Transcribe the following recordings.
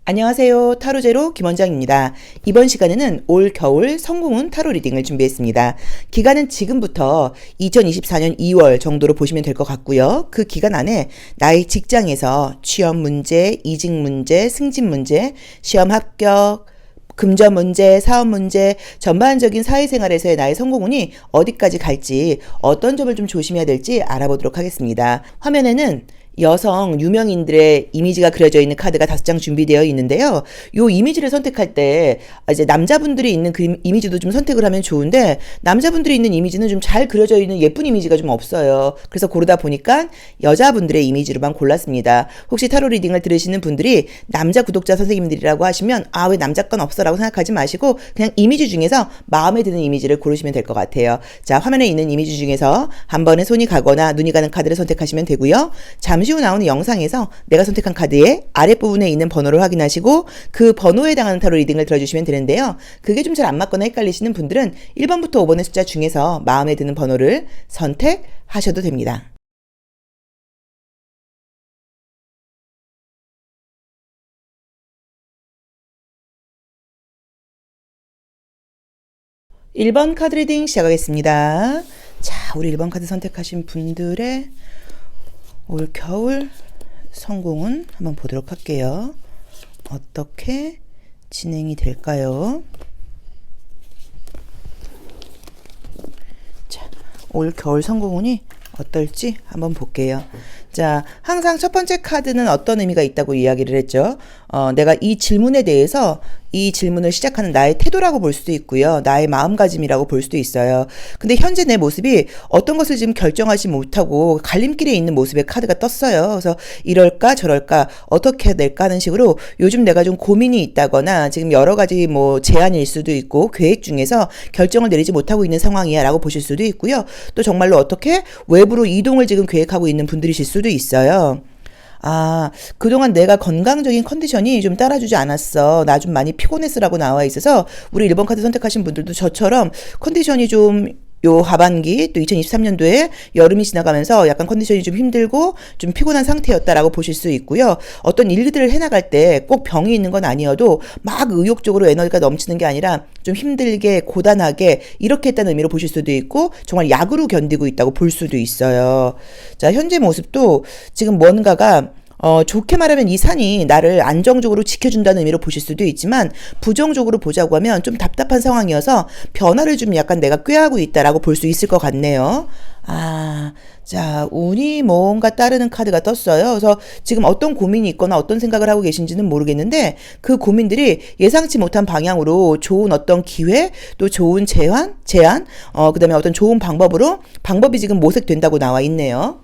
안녕하세요. 타로제로 김원장입니다. 이번 시간에는 올 겨울 성공운 타로 리딩을 준비했습니다. 기간은 지금부터 2024년 2월 정도로 보시면 될 것 같고요. 그 기간 안에 나의 직장에서 취업 문제, 이직 문제, 승진 문제, 시험 합격, 금전 문제, 사업 문제, 전반적인 사회생활에서의 나의 성공운이 어디까지 갈지, 어떤 점을 좀 조심해야 될지 알아보도록 하겠습니다. 화면에는 여성 유명인들의 이미지가 그려져 있는 카드가 5장 준비되어 있는데요. 요 이미지를 선택할 때 이제 남자분들이 있는 그 이미지도 좀 선택을 하면 좋은데, 남자분들이 있는 이미지는 좀 잘 그려져 있는 예쁜 이미지가 좀 없어요. 그래서 고르다 보니까 여자분들의 이미지로만 골랐습니다. 혹시 타로 리딩을 들으시는 분들이 남자 구독자 선생님들이라고 하시면 왜 남자 건 없어 라고 생각하지 마시고 그냥 이미지 중에서 마음에 드는 이미지를 고르시면 될 것 같아요. 자, 화면에 있는 이미지 중에서 한 번에 손이 가거나 눈이 가는 카드를 선택하시면 되고요. 잠시 후 나오는 영상에서 내가 선택한 카드의 아랫부분에 있는 번호를 확인하시고 그 번호에 해당하는 타로 리딩을 들어주시면 되는데요. 그게 좀 잘 안 맞거나 헷갈리시는 분들은 1번부터 5번의 숫자 중에서 마음에 드는 번호를 선택하셔도 됩니다. (1번) 카드 리딩 시작하겠습니다. 자, 우리 1번 카드 선택하신 분들의 올 겨울 성공은 한번 보도록 할게요. 어떻게 진행이 될까요? 자, 올 겨울 성공운이 어떨지 한번 볼게요. 자, 항상 첫 번째 카드는 어떤 의미가 있다고 이야기를 했죠. 내가 이 질문에 대해서 이 질문을 시작하는 나의 태도라고 볼 수도 있고요. 나의 마음가짐이라고 볼 수도 있어요. 근데 현재 내 모습이 어떤 것을 지금 결정하지 못하고 갈림길에 있는 모습의 카드가 떴어요. 그래서 이럴까 저럴까 어떻게 해야 될까 하는 식으로 요즘 내가 좀 고민이 있다거나 지금 여러 가지 뭐 제안일 수도 있고 계획 중에서 결정을 내리지 못하고 있는 상황이야 라고 보실 수도 있고요. 또 정말로 어떻게 외부로 이동을 지금 계획하고 있는 분들이실 수도 있어요. 그동안 내가 건강적인 컨디션이 좀 따라주지 않았어. 나 좀 많이 피곤했어라고 나와 있어서 우리 1번 카드 선택하신 분들도 저처럼 컨디션이 좀 요 하반기 또 2023년도에 여름이 지나가면서 약간 컨디션이 좀 힘들고 좀 피곤한 상태였다라고 보실 수 있고요. 어떤 일들을 해나갈 때 꼭 병이 있는 건 아니어도 막 의욕적으로 에너지가 넘치는 게 아니라 좀 힘들게 고단하게 이렇게 했다는 의미로 보실 수도 있고 정말 약으로 견디고 있다고 볼 수도 있어요. 자, 현재 모습도 지금 뭔가가 좋게 말하면 이 산이 나를 안정적으로 지켜준다는 의미로 보실 수도 있지만 부정적으로 보자고 하면 좀 답답한 상황이어서 변화를 좀 약간 내가 꾀하고 있다라고 볼 수 있을 것 같네요. 자, 운이 뭔가 따르는 카드가 떴어요. 그래서 지금 어떤 고민이 있거나 어떤 생각을 하고 계신지는 모르겠는데 그 고민들이 예상치 못한 방향으로 좋은 어떤 기회, 또 좋은 제안, 그 다음에 어떤 좋은 방법이 지금 모색된다고 나와 있네요.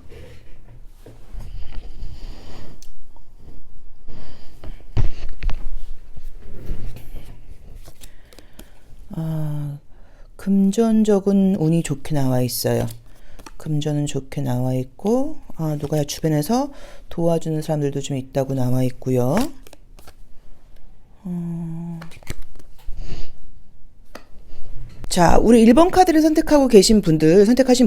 금전적인 운이 좋게 나와 있어요. 금전은 좋게 나와 있고, 누가 주변에서 도와주는 사람들도 좀 있다고 나와 있고요. 자, 우리 1번 카드를 선택하신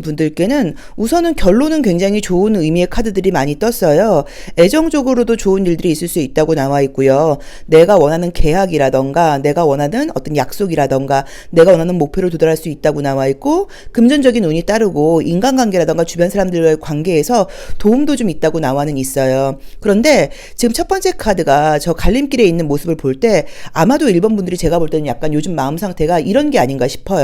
분들께는 우선은 결론은 굉장히 좋은 의미의 카드들이 많이 떴어요. 애정적으로도 좋은 일들이 있을 수 있다고 나와 있고요. 내가 원하는 계약이라던가, 내가 원하는 어떤 약속이라던가, 내가 원하는 목표를 도달할 수 있다고 나와 있고, 금전적인 운이 따르고, 인간관계라던가 주변 사람들과의 관계에서 도움도 좀 있다고 나와는 있어요. 그런데 지금 첫 번째 카드가 저 갈림길에 있는 모습을 볼 때 아마도 1번 분들이 제가 볼 때는 약간 요즘 마음 상태가 이런 게 아닌가 싶어요.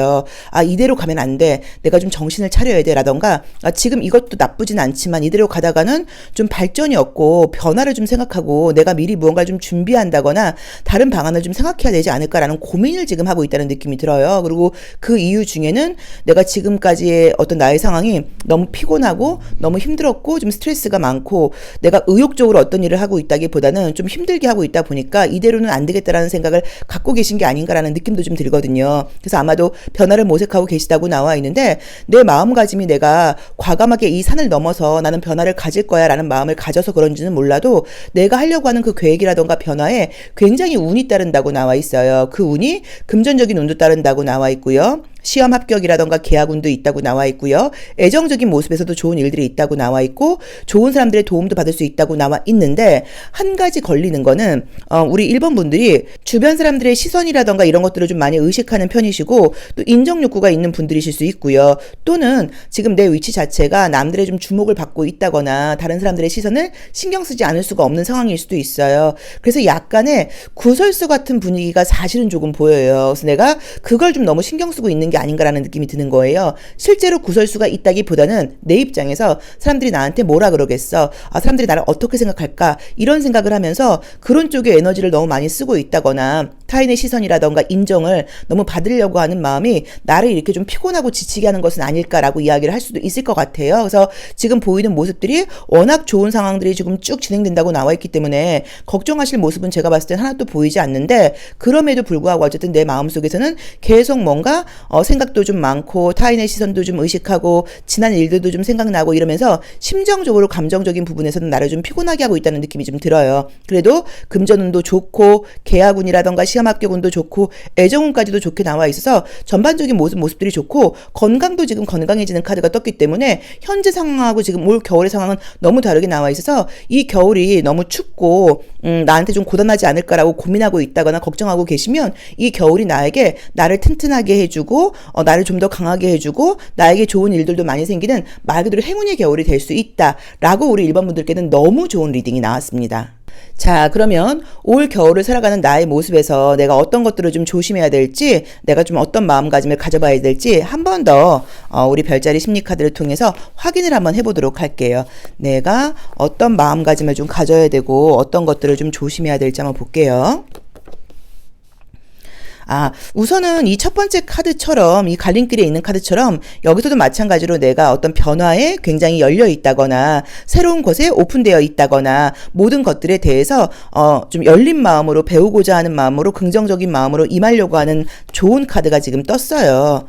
이대로 가면 안 돼. 내가 좀 정신을 차려야 돼. 라던가, 지금 이것도 나쁘진 않지만 이대로 가다가는 좀 발전이 없고 변화를 좀 생각하고 내가 미리 무언가를 좀 준비한다거나 다른 방안을 좀 생각해야 되지 않을까라는 고민을 지금 하고 있다는 느낌이 들어요. 그리고 그 이유 중에는 내가 지금까지의 어떤 나의 상황이 너무 피곤하고 너무 힘들었고 좀 스트레스가 많고 내가 의욕적으로 어떤 일을 하고 있다기보다는 좀 힘들게 하고 있다 보니까 이대로는 안 되겠다라는 생각을 갖고 계신 게 아닌가라는 느낌도 좀 들거든요. 그래서 아마도 변화를 모색하고 계시다고 나와 있는데 내 마음가짐이 내가 과감하게 이 산을 넘어서 나는 변화를 가질 거야 라는 마음을 가져서 그런지는 몰라도 내가 하려고 하는 그 계획이라던가 변화에 굉장히 운이 따른다고 나와 있어요. 그 운이 금전적인 운도 따른다고 나와 있고요. 시험 합격이라던가 계약운도 있다고 나와 있고요. 애정적인 모습에서도 좋은 일들이 있다고 나와 있고 좋은 사람들의 도움도 받을 수 있다고 나와 있는데 한 가지 걸리는 거는 우리 1번 분들이 주변 사람들의 시선이라던가 이런 것들을 좀 많이 의식하는 편이시고 또 인정 욕구가 있는 분들이실 수 있고요. 또는 지금 내 위치 자체가 남들의 좀 주목을 받고 있다거나 다른 사람들의 시선을 신경 쓰지 않을 수가 없는 상황일 수도 있어요. 그래서 약간의 구설수 같은 분위기가 사실은 조금 보여요. 그래서 내가 그걸 좀 너무 신경 쓰고 있는 게 아닌가라는 느낌이 드는 거예요. 실제로 구설수가 있다기보다는 내 입장에서 사람들이 나한테 뭐라 그러겠어? 사람들이 나를 어떻게 생각할까? 이런 생각을 하면서 그런 쪽에 에너지를 너무 많이 쓰고 있다거나 타인의 시선이라던가 인정을 너무 받으려고 하는 마음이 나를 이렇게 좀 피곤하고 지치게 하는 것은 아닐까라고 이야기를 할 수도 있을 것 같아요. 그래서 지금 보이는 모습들이 워낙 좋은 상황들이 지금 쭉 진행된다고 나와 있기 때문에 걱정하실 모습은 제가 봤을 땐 하나도 보이지 않는데 그럼에도 불구하고 어쨌든 내 마음속에서는 계속 뭔가 생각도 좀 많고 타인의 시선도 좀 의식하고 지난 일들도 좀 생각나고 이러면서 심정적으로 감정적인 부분에서는 나를 좀 피곤하게 하고 있다는 느낌이 좀 들어요. 그래도 금전운도 좋고 계약운이라던가 시험 합격운도 좋고 애정운까지도 좋게 나와 있어서 전반적인 모습들이 좋고 건강도 지금 건강해지는 카드가 떴기 때문에 현재 상황하고 지금 올 겨울의 상황은 너무 다르게 나와 있어서 이 겨울이 너무 춥고 나한테 좀 고단하지 않을까라고 고민하고 있다거나 걱정하고 계시면 이 겨울이 나에게 나를 튼튼하게 해주고 나를 좀 더 강하게 해주고 나에게 좋은 일들도 많이 생기는 말 그대로 행운의 겨울이 될 수 있다라고 우리 1번 분들께는 너무 좋은 리딩이 나왔습니다. 자, 그러면 올 겨울을 살아가는 나의 모습에서 내가 어떤 것들을 좀 조심해야 될지, 내가 좀 어떤 마음가짐을 가져봐야 될지 한 번 더 우리 별자리 심리 카드를 통해서 확인을 한번 해보도록 할게요. 내가 어떤 마음가짐을 좀 가져야 되고 어떤 것들을 좀 조심해야 될지 한번 볼게요. 우선은 이 첫 번째 카드처럼 이 갈림길에 있는 카드처럼 여기서도 마찬가지로 내가 어떤 변화에 굉장히 열려 있다거나 새로운 것에 오픈되어 있다거나 모든 것들에 대해서 좀 열린 마음으로 배우고자 하는 마음으로 긍정적인 마음으로 임하려고 하는 좋은 카드가 지금 떴어요.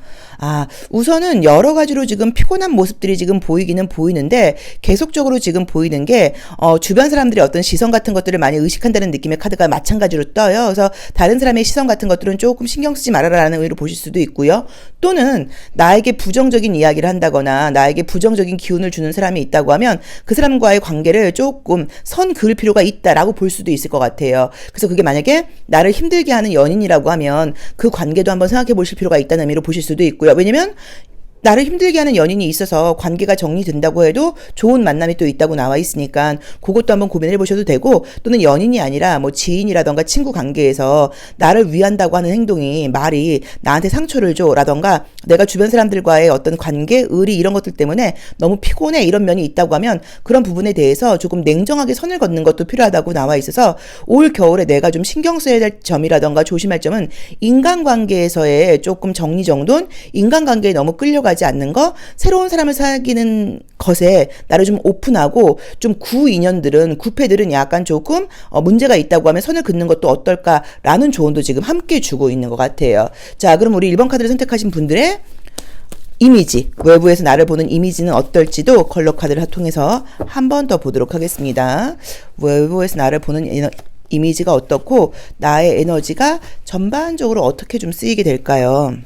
우선은 여러 가지로 지금 피곤한 모습들이 지금 보이기는 보이는데 계속적으로 지금 보이는 게 주변 사람들의 어떤 시선 같은 것들을 많이 의식한다는 느낌의 카드가 마찬가지로 떠요. 그래서 다른 사람의 시선 같은 것들은 조금 신경 쓰지 말아라라는 의미로 보실 수도 있고요. 또는 나에게 부정적인 이야기를 한다거나 나에게 부정적인 기운을 주는 사람이 있다고 하면 그 사람과의 관계를 조금 선 그을 필요가 있다라고 볼 수도 있을 것 같아요. 그래서 그게 만약에 나를 힘들게 하는 연인이라고 하면 그 관계도 한번 생각해 보실 필요가 있다는 의미로 보실 수도 있고요. 왜냐면 나를 힘들게 하는 연인이 있어서 관계가 정리된다고 해도 좋은 만남이 또 있다고 나와 있으니까 그것도 한번 고민해 보셔도 되고, 또는 연인이 아니라 뭐 지인이라던가 친구 관계에서 나를 위한다고 하는 행동이 말이 나한테 상처를 줘라던가 내가 주변 사람들과의 어떤 관계, 의리 이런 것들 때문에 너무 피곤해 이런 면이 있다고 하면 그런 부분에 대해서 조금 냉정하게 선을 걷는 것도 필요하다고 나와 있어서 올 겨울에 내가 좀 신경 써야 될 점이라던가 조심할 점은 인간관계에서의 조금 정리정돈, 인간관계에 너무 끌려가지 않는 거, 새로운 사람을 사귀는 것에 나를 좀 오픈하고 좀 구인연들은 구패들은 약간 조금 문제가 있다고 하면 선을 긋는 것도 어떨까라는 조언도 지금 함께 주고 있는 것 같아요. 자, 그럼 우리 1번 카드를 선택하신 분들의 이미지, 외부에서 나를 보는 이미지는 어떨지도 컬러 카드를 통해서 한 번 더 보도록 하겠습니다. 외부에서 나를 보는 이미지가 어떻고 나의 에너지가 전반적으로 어떻게 좀 쓰이게 될까요?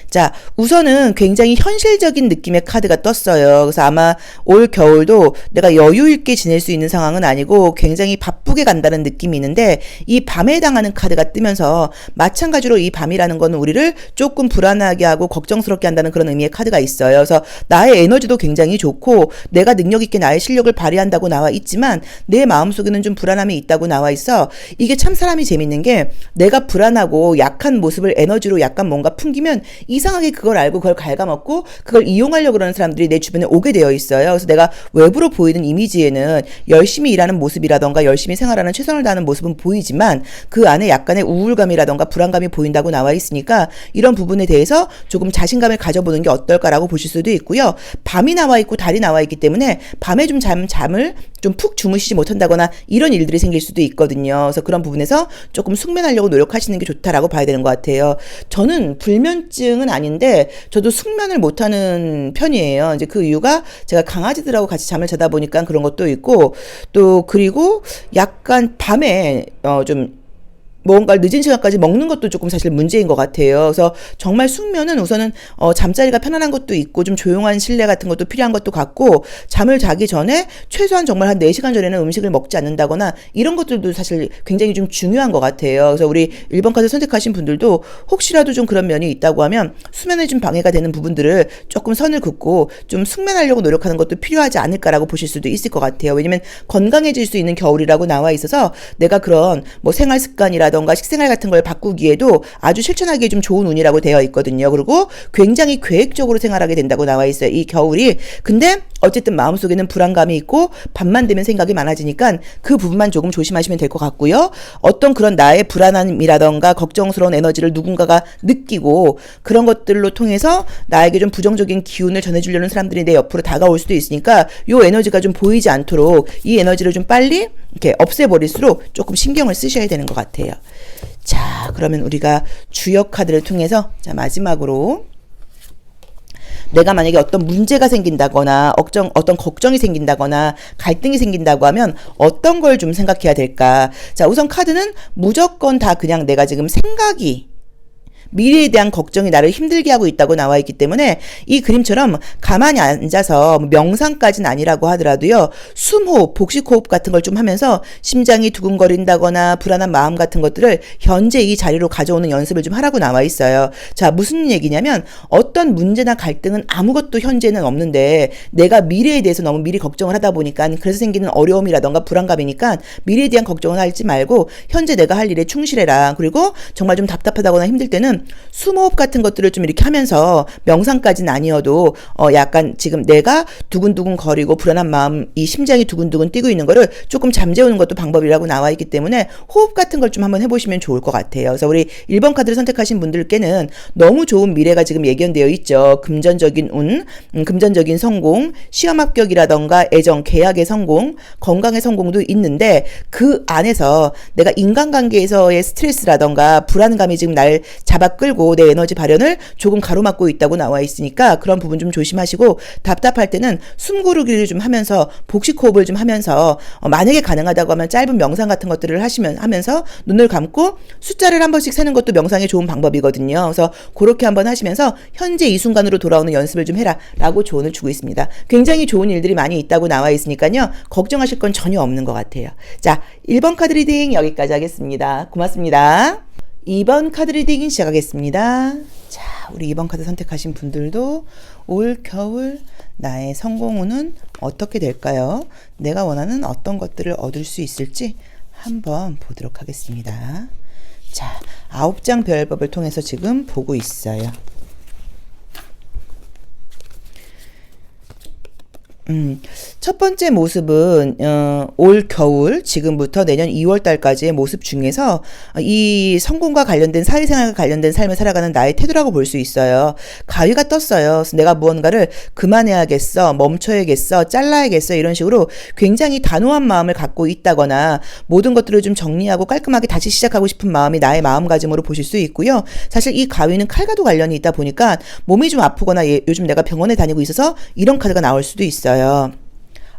자, 우선은 굉장히 현실적인 느낌의 카드가 떴어요. 그래서 아마 올 겨울도 내가 여유 있게 지낼 수 있는 상황은 아니고 굉장히 바쁘게 간다는 느낌이 있는데, 이 밤에 해당하는 카드가 뜨면서 마찬가지로 이 밤이라는 건 우리를 조금 불안하게 하고 걱정스럽게 한다는 그런 의미의 카드가 있어요. 그래서 나의 에너지도 굉장히 좋고 내가 능력 있게 나의 실력을 발휘한다고 나와 있지만 내 마음속에는 좀 불안함이 있다고 나와 있어. 이게 참 사람이 재밌는 게, 내가 불안하고 약한 모습을 에너지로 약간 뭔가 풍기면 이상하게 그걸 알고 그걸 갉아먹고 그걸 이용하려고 그러는 사람들이 내 주변에 오게 되어 있어요. 그래서 내가 외부로 보이는 이미지에는 열심히 일하는 모습이라던가 열심히 생활하는 최선을 다하는 모습은 보이지만 그 안에 약간의 우울감이라던가 불안감이 보인다고 나와 있으니까 이런 부분에 대해서 조금 자신감을 가져보는 게 어떨까라고 보실 수도 있고요. 밤이 나와 있고 달이 나와 있기 때문에 밤에 좀 잠을 좀 푹 주무시지 못한다거나 이런 일들이 생길 수도 있거든요. 그래서 그런 부분에서 조금 숙면하려고 노력하시는 게 좋다라고 봐야 되는 것 같아요. 저는 불면증은 아닌데 저도 숙면을 못하는 편이에요. 이제 그 이유가 제가 강아지들하고 같이 잠을 자다 보니까 그런 것도 있고, 또 그리고 약간 밤에 좀 뭔가 늦은 시간까지 먹는 것도 조금 사실 문제인 것 같아요. 그래서 정말 숙면은 우선은 잠자리가 편안한 것도 있고 좀 조용한 실내 같은 것도 필요한 것도 같고, 잠을 자기 전에 최소한 정말 한 4시간 전에는 음식을 먹지 않는다거나 이런 것들도 사실 굉장히 좀 중요한 것 같아요. 그래서 우리 1번 카드 선택하신 분들도 혹시라도 좀 그런 면이 있다고 하면 수면에 좀 방해가 되는 부분들을 조금 선을 긋고 좀 숙면하려고 노력하는 것도 필요하지 않을까라고 보실 수도 있을 것 같아요. 왜냐면 건강해질 수 있는 겨울이라고 나와 있어서 내가 그런 뭐 생활 습관이라든가 식생활 같은 걸 바꾸기에도 아주 실천하기에 좀 좋은 운이라고 되어 있거든요. 그리고 굉장히 계획적으로 생활하게 된다고 나와 있어요, 이 겨울이. 근데 어쨌든 마음속에는 불안감이 있고 밤만 되면 생각이 많아지니까 그 부분만 조금 조심하시면 될 것 같고요. 어떤 그런 나의 불안함이라던가 걱정스러운 에너지를 누군가가 느끼고 그런 것들로 통해서 나에게 좀 부정적인 기운을 전해주려는 사람들이 내 옆으로 다가올 수도 있으니까 요 에너지가 좀 보이지 않도록 이 에너지를 좀 빨리 이렇게 없애버릴수록 조금 신경을 쓰셔야 되는 것 같아요. 자, 그러면 우리가 주역 카드를 통해서 자, 마지막으로 내가 만약에 어떤 문제가 생긴다거나 어떤 걱정이 생긴다거나 갈등이 생긴다고 하면 어떤 걸 좀 생각해야 될까? 자, 우선 카드는 무조건 다 그냥 내가 지금 생각이 미래에 대한 걱정이 나를 힘들게 하고 있다고 나와 있기 때문에 이 그림처럼 가만히 앉아서 명상까지는 아니라고 하더라도요, 숨호흡, 복식호흡 같은 걸 좀 하면서 심장이 두근거린다거나 불안한 마음 같은 것들을 현재 이 자리로 가져오는 연습을 좀 하라고 나와 있어요. 자, 무슨 얘기냐면 어떤 문제나 갈등은 아무것도 현재는 없는데 내가 미래에 대해서 너무 미리 걱정을 하다 보니까 그래서 생기는 어려움이라던가 불안감이니까 미래에 대한 걱정을 하지 말고 현재 내가 할 일에 충실해라. 그리고 정말 좀 답답하다거나 힘들 때는 숨호흡 같은 것들을 좀 이렇게 하면서 명상까지는 아니어도 약간 지금 내가 두근두근 거리고 불안한 마음, 이 심장이 두근두근 뛰고 있는 거를 조금 잠재우는 것도 방법이라고 나와 있기 때문에 호흡 같은 걸 좀 한번 해보시면 좋을 것 같아요. 그래서 우리 1번 카드를 선택하신 분들께는 너무 좋은 미래가 지금 예견되어 있죠. 금전적인 운, 금전적인 성공, 시험 합격이라던가 애정, 계약의 성공, 건강의 성공도 있는데 그 안에서 내가 인간관계에서의 스트레스라던가 불안감이 지금 날 잡아 끌고 내 에너지 발현을 조금 가로막고 있다고 나와 있으니까 그런 부분 좀 조심하시고, 답답할 때는 숨 고르기를 좀 하면서 복식 호흡을 좀 하면서 만약에 가능하다고 하면 짧은 명상 같은 것들을 하면서 눈을 감고 숫자를 한 번씩 세는 것도 명상의 좋은 방법이거든요. 그래서 그렇게 한번 하시면서 현재 이 순간으로 돌아오는 연습을 좀 해라 라고 조언을 주고 있습니다. 굉장히 좋은 일들이 많이 있다고 나와 있으니까요, 걱정하실 건 전혀 없는 것 같아요. 자, 1번 카드 리딩 여기까지 하겠습니다. 고맙습니다. 2번 카드 리딩 시작하겠습니다. 자, 우리 2번 카드 선택하신 분들도 올 겨울 나의 성공운은 어떻게 될까요? 내가 원하는 어떤 것들을 얻을 수 있을지 한번 보도록 하겠습니다. 자, 9장 별법을 통해서 지금 보고 있어요. 첫 번째 모습은 올 겨울 지금부터 내년 2월 달까지의 모습 중에서 이 성공과 관련된 사회생활과 관련된 삶을 살아가는 나의 태도라고 볼 수 있어요. 가위가 떴어요. 그래서 내가 무언가를 그만해야겠어, 멈춰야겠어, 잘라야겠어 이런 식으로 굉장히 단호한 마음을 갖고 있다거나 모든 것들을 좀 정리하고 깔끔하게 다시 시작하고 싶은 마음이 나의 마음가짐으로 보실 수 있고요. 사실 이 가위는 칼과도 관련이 있다 보니까 몸이 좀 아프거나 요즘 내가 병원에 다니고 있어서 이런 카드가 나올 수도 있어요.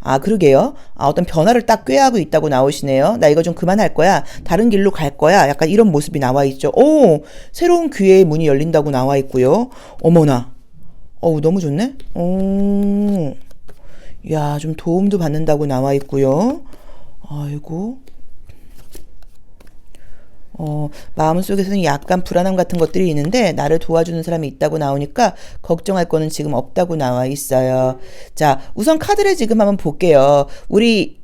아, 그러게요. 어떤 변화를 딱 꾀하고 있다고 나오시네요. 나 이거 좀 그만할 거야. 다른 길로 갈 거야. 약간 이런 모습이 나와 있죠. 오, 새로운 기회의 문이 열린다고 나와 있고요. 어머나. 어우, 너무 좋네. 오, 야, 좀 도움도 받는다고 나와 있고요. 아이고. 마음속에서는 약간 불안함 같은 것들이 있는데 나를 도와주는 사람이 있다고 나오니까 걱정할 거는 지금 없다고 나와 있어요. 자, 우선 카드를 지금 한번 볼게요. 우리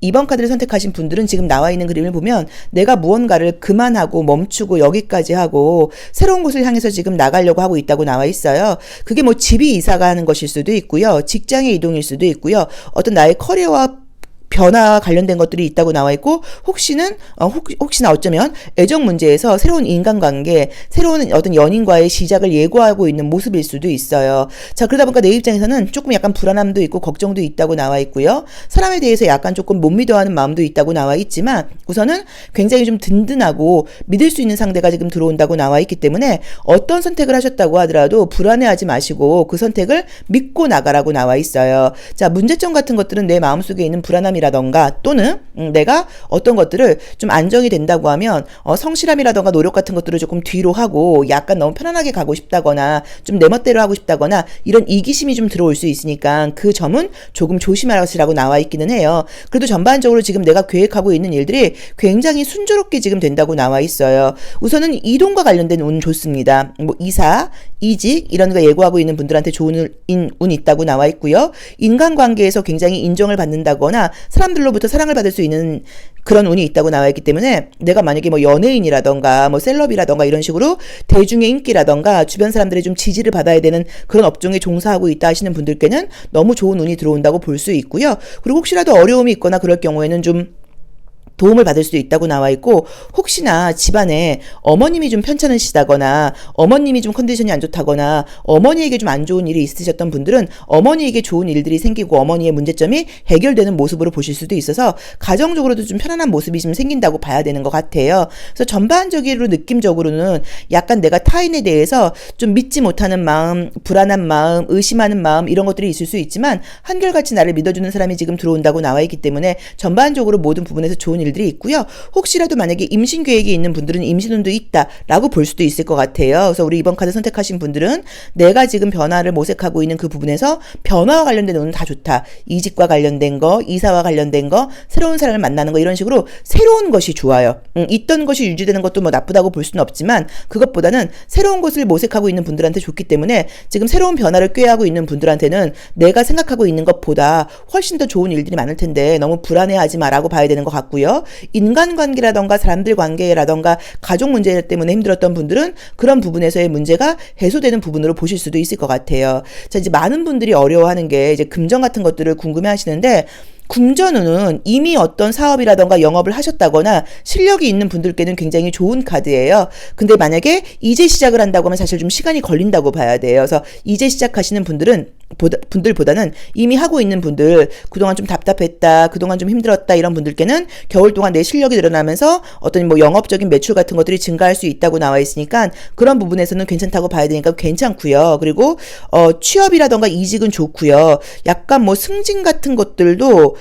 2번 카드를 선택하신 분들은 지금 나와 있는 그림을 보면 내가 무언가를 그만하고 멈추고 여기까지 하고 새로운 곳을 향해서 지금 나가려고 하고 있다고 나와 있어요. 그게 뭐 집이 이사 가는 것일 수도 있고요. 직장의 이동일 수도 있고요. 어떤 나의 커리어와 변화와 관련된 것들이 있다고 나와 있고, 혹시나 어쩌면 애정 문제에서 새로운 인간관계, 새로운 어떤 연인과의 시작을 예고하고 있는 모습일 수도 있어요. 자, 그러다 보니까 내 입장에서는 조금 약간 불안함도 있고 걱정도 있다고 나와 있고요. 사람에 대해서 약간 조금 못 믿어하는 마음도 있다고 나와 있지만 우선은 굉장히 좀 든든하고 믿을 수 있는 상대가 지금 들어온다고 나와 있기 때문에 어떤 선택을 하셨다고 하더라도 불안해하지 마시고 그 선택을 믿고 나가라고 나와 있어요. 자, 문제점 같은 것들은 내 마음속에 있는 불안함이 성실함이라던가 또는 내가 어떤 것들을 좀 안정이 된다고 하면 성실함이라던가 노력 같은 것들을 조금 뒤로 하고 약간 너무 편안하게 가고 싶다거나 좀 내 멋대로 하고 싶다거나 이런 이기심이 좀 들어올 수 있으니까 그 점은 조금 조심하시라고 나와 있기는 해요. 그래도 전반적으로 지금 내가 계획하고 있는 일들이 굉장히 순조롭게 지금 된다고 나와 있어요. 우선은 이동과 관련된 운 좋습니다. 뭐 이사, 이직 이런 거 예고하고 있는 분들한테 좋은 운 있다고 나와 있고요. 인간관계에서 굉장히 인정을 받는다거나 사람들로부터 사랑을 받을 수 있는 그런 운이 있다고 나와 있기 때문에 내가 만약에 뭐 연예인이라던가 뭐 셀럽이라던가 이런 식으로 대중의 인기라던가 주변 사람들의 좀 지지를 받아야 되는 그런 업종에 종사하고 있다 하시는 분들께는 너무 좋은 운이 들어온다고 볼 수 있고요. 그리고 혹시라도 어려움이 있거나 그럴 경우에는 좀 도움을 받을 수도 있다고 나와 있고 혹시나 집안에 어머님이 좀 편찮으시다거나 어머님이 좀 컨디션이 안 좋다거나 어머니에게 좀 안 좋은 일이 있으셨던 분들은 어머니에게 좋은 일들이 생기고 어머니의 문제점이 해결되는 모습으로 보실 수도 있어서 가정적으로도 좀 편안한 모습이 좀 생긴다고 봐야 되는 것 같아요. 그래서 전반적으로 느낌적으로는 약간 내가 타인에 대해서 좀 믿지 못하는 마음, 불안한 마음, 의심하는 마음 이런 것들이 있을 수 있지만 한결같이 나를 믿어주는 사람이 지금 들어온다고 나와 있기 때문에 전반적으로 모든 부분에서 좋은 일들이 있고요. 혹시라도 만약에 임신 계획이 있는 분들은 임신운도 있다라고 볼 수도 있을 것 같아요. 그래서 우리 이번 카드 선택하신 분들은 내가 지금 변화를 모색하고 있는 그 부분에서 변화와 관련된 운은 다 좋다. 이직과 관련된 거, 이사와 관련된 거, 새로운 사람을 만나는 거 이런 식으로 새로운 것이 좋아요. 있던 것이 유지되는 것도 뭐 나쁘다고 볼 수는 없지만 그것보다는 새로운 것을 모색하고 있는 분들한테 좋기 때문에 지금 새로운 변화를 꾀하고 있는 분들한테는 내가 생각하고 있는 것보다 훨씬 더 좋은 일들이 많을 텐데 너무 불안해하지 마라고 봐야 되는 것 같고요. 인간관계라던가 사람들 관계라던가 가족 문제 때문에 힘들었던 분들은 그런 부분에서의 문제가 해소되는 부분으로 보실 수도 있을 것 같아요. 자, 이제 많은 분들이 어려워하는 게 이제 금전 같은 것들을 궁금해 하시는데 금전운은 이미 어떤 사업이라던가 영업을 하셨다거나 실력이 있는 분들께는 굉장히 좋은 카드예요. 근데 만약에 이제 시작을 한다고 하면 사실 좀 시간이 걸린다고 봐야 돼요. 그래서 이제 시작하시는 분들보다는 이미 하고 있는 분들, 그동안 좀 답답했다, 그동안 좀 힘들었다 이런 분들께는 겨울 동안 내 실력이 늘어나면서 어떤 뭐 영업적인 매출 같은 것들이 증가할 수 있다고 나와 있으니까 그런 부분에서는 괜찮다고 봐야 되니까 괜찮고요. 그리고 취업이라던가 이직은 좋고요. 약간 뭐 승진 같은 것들도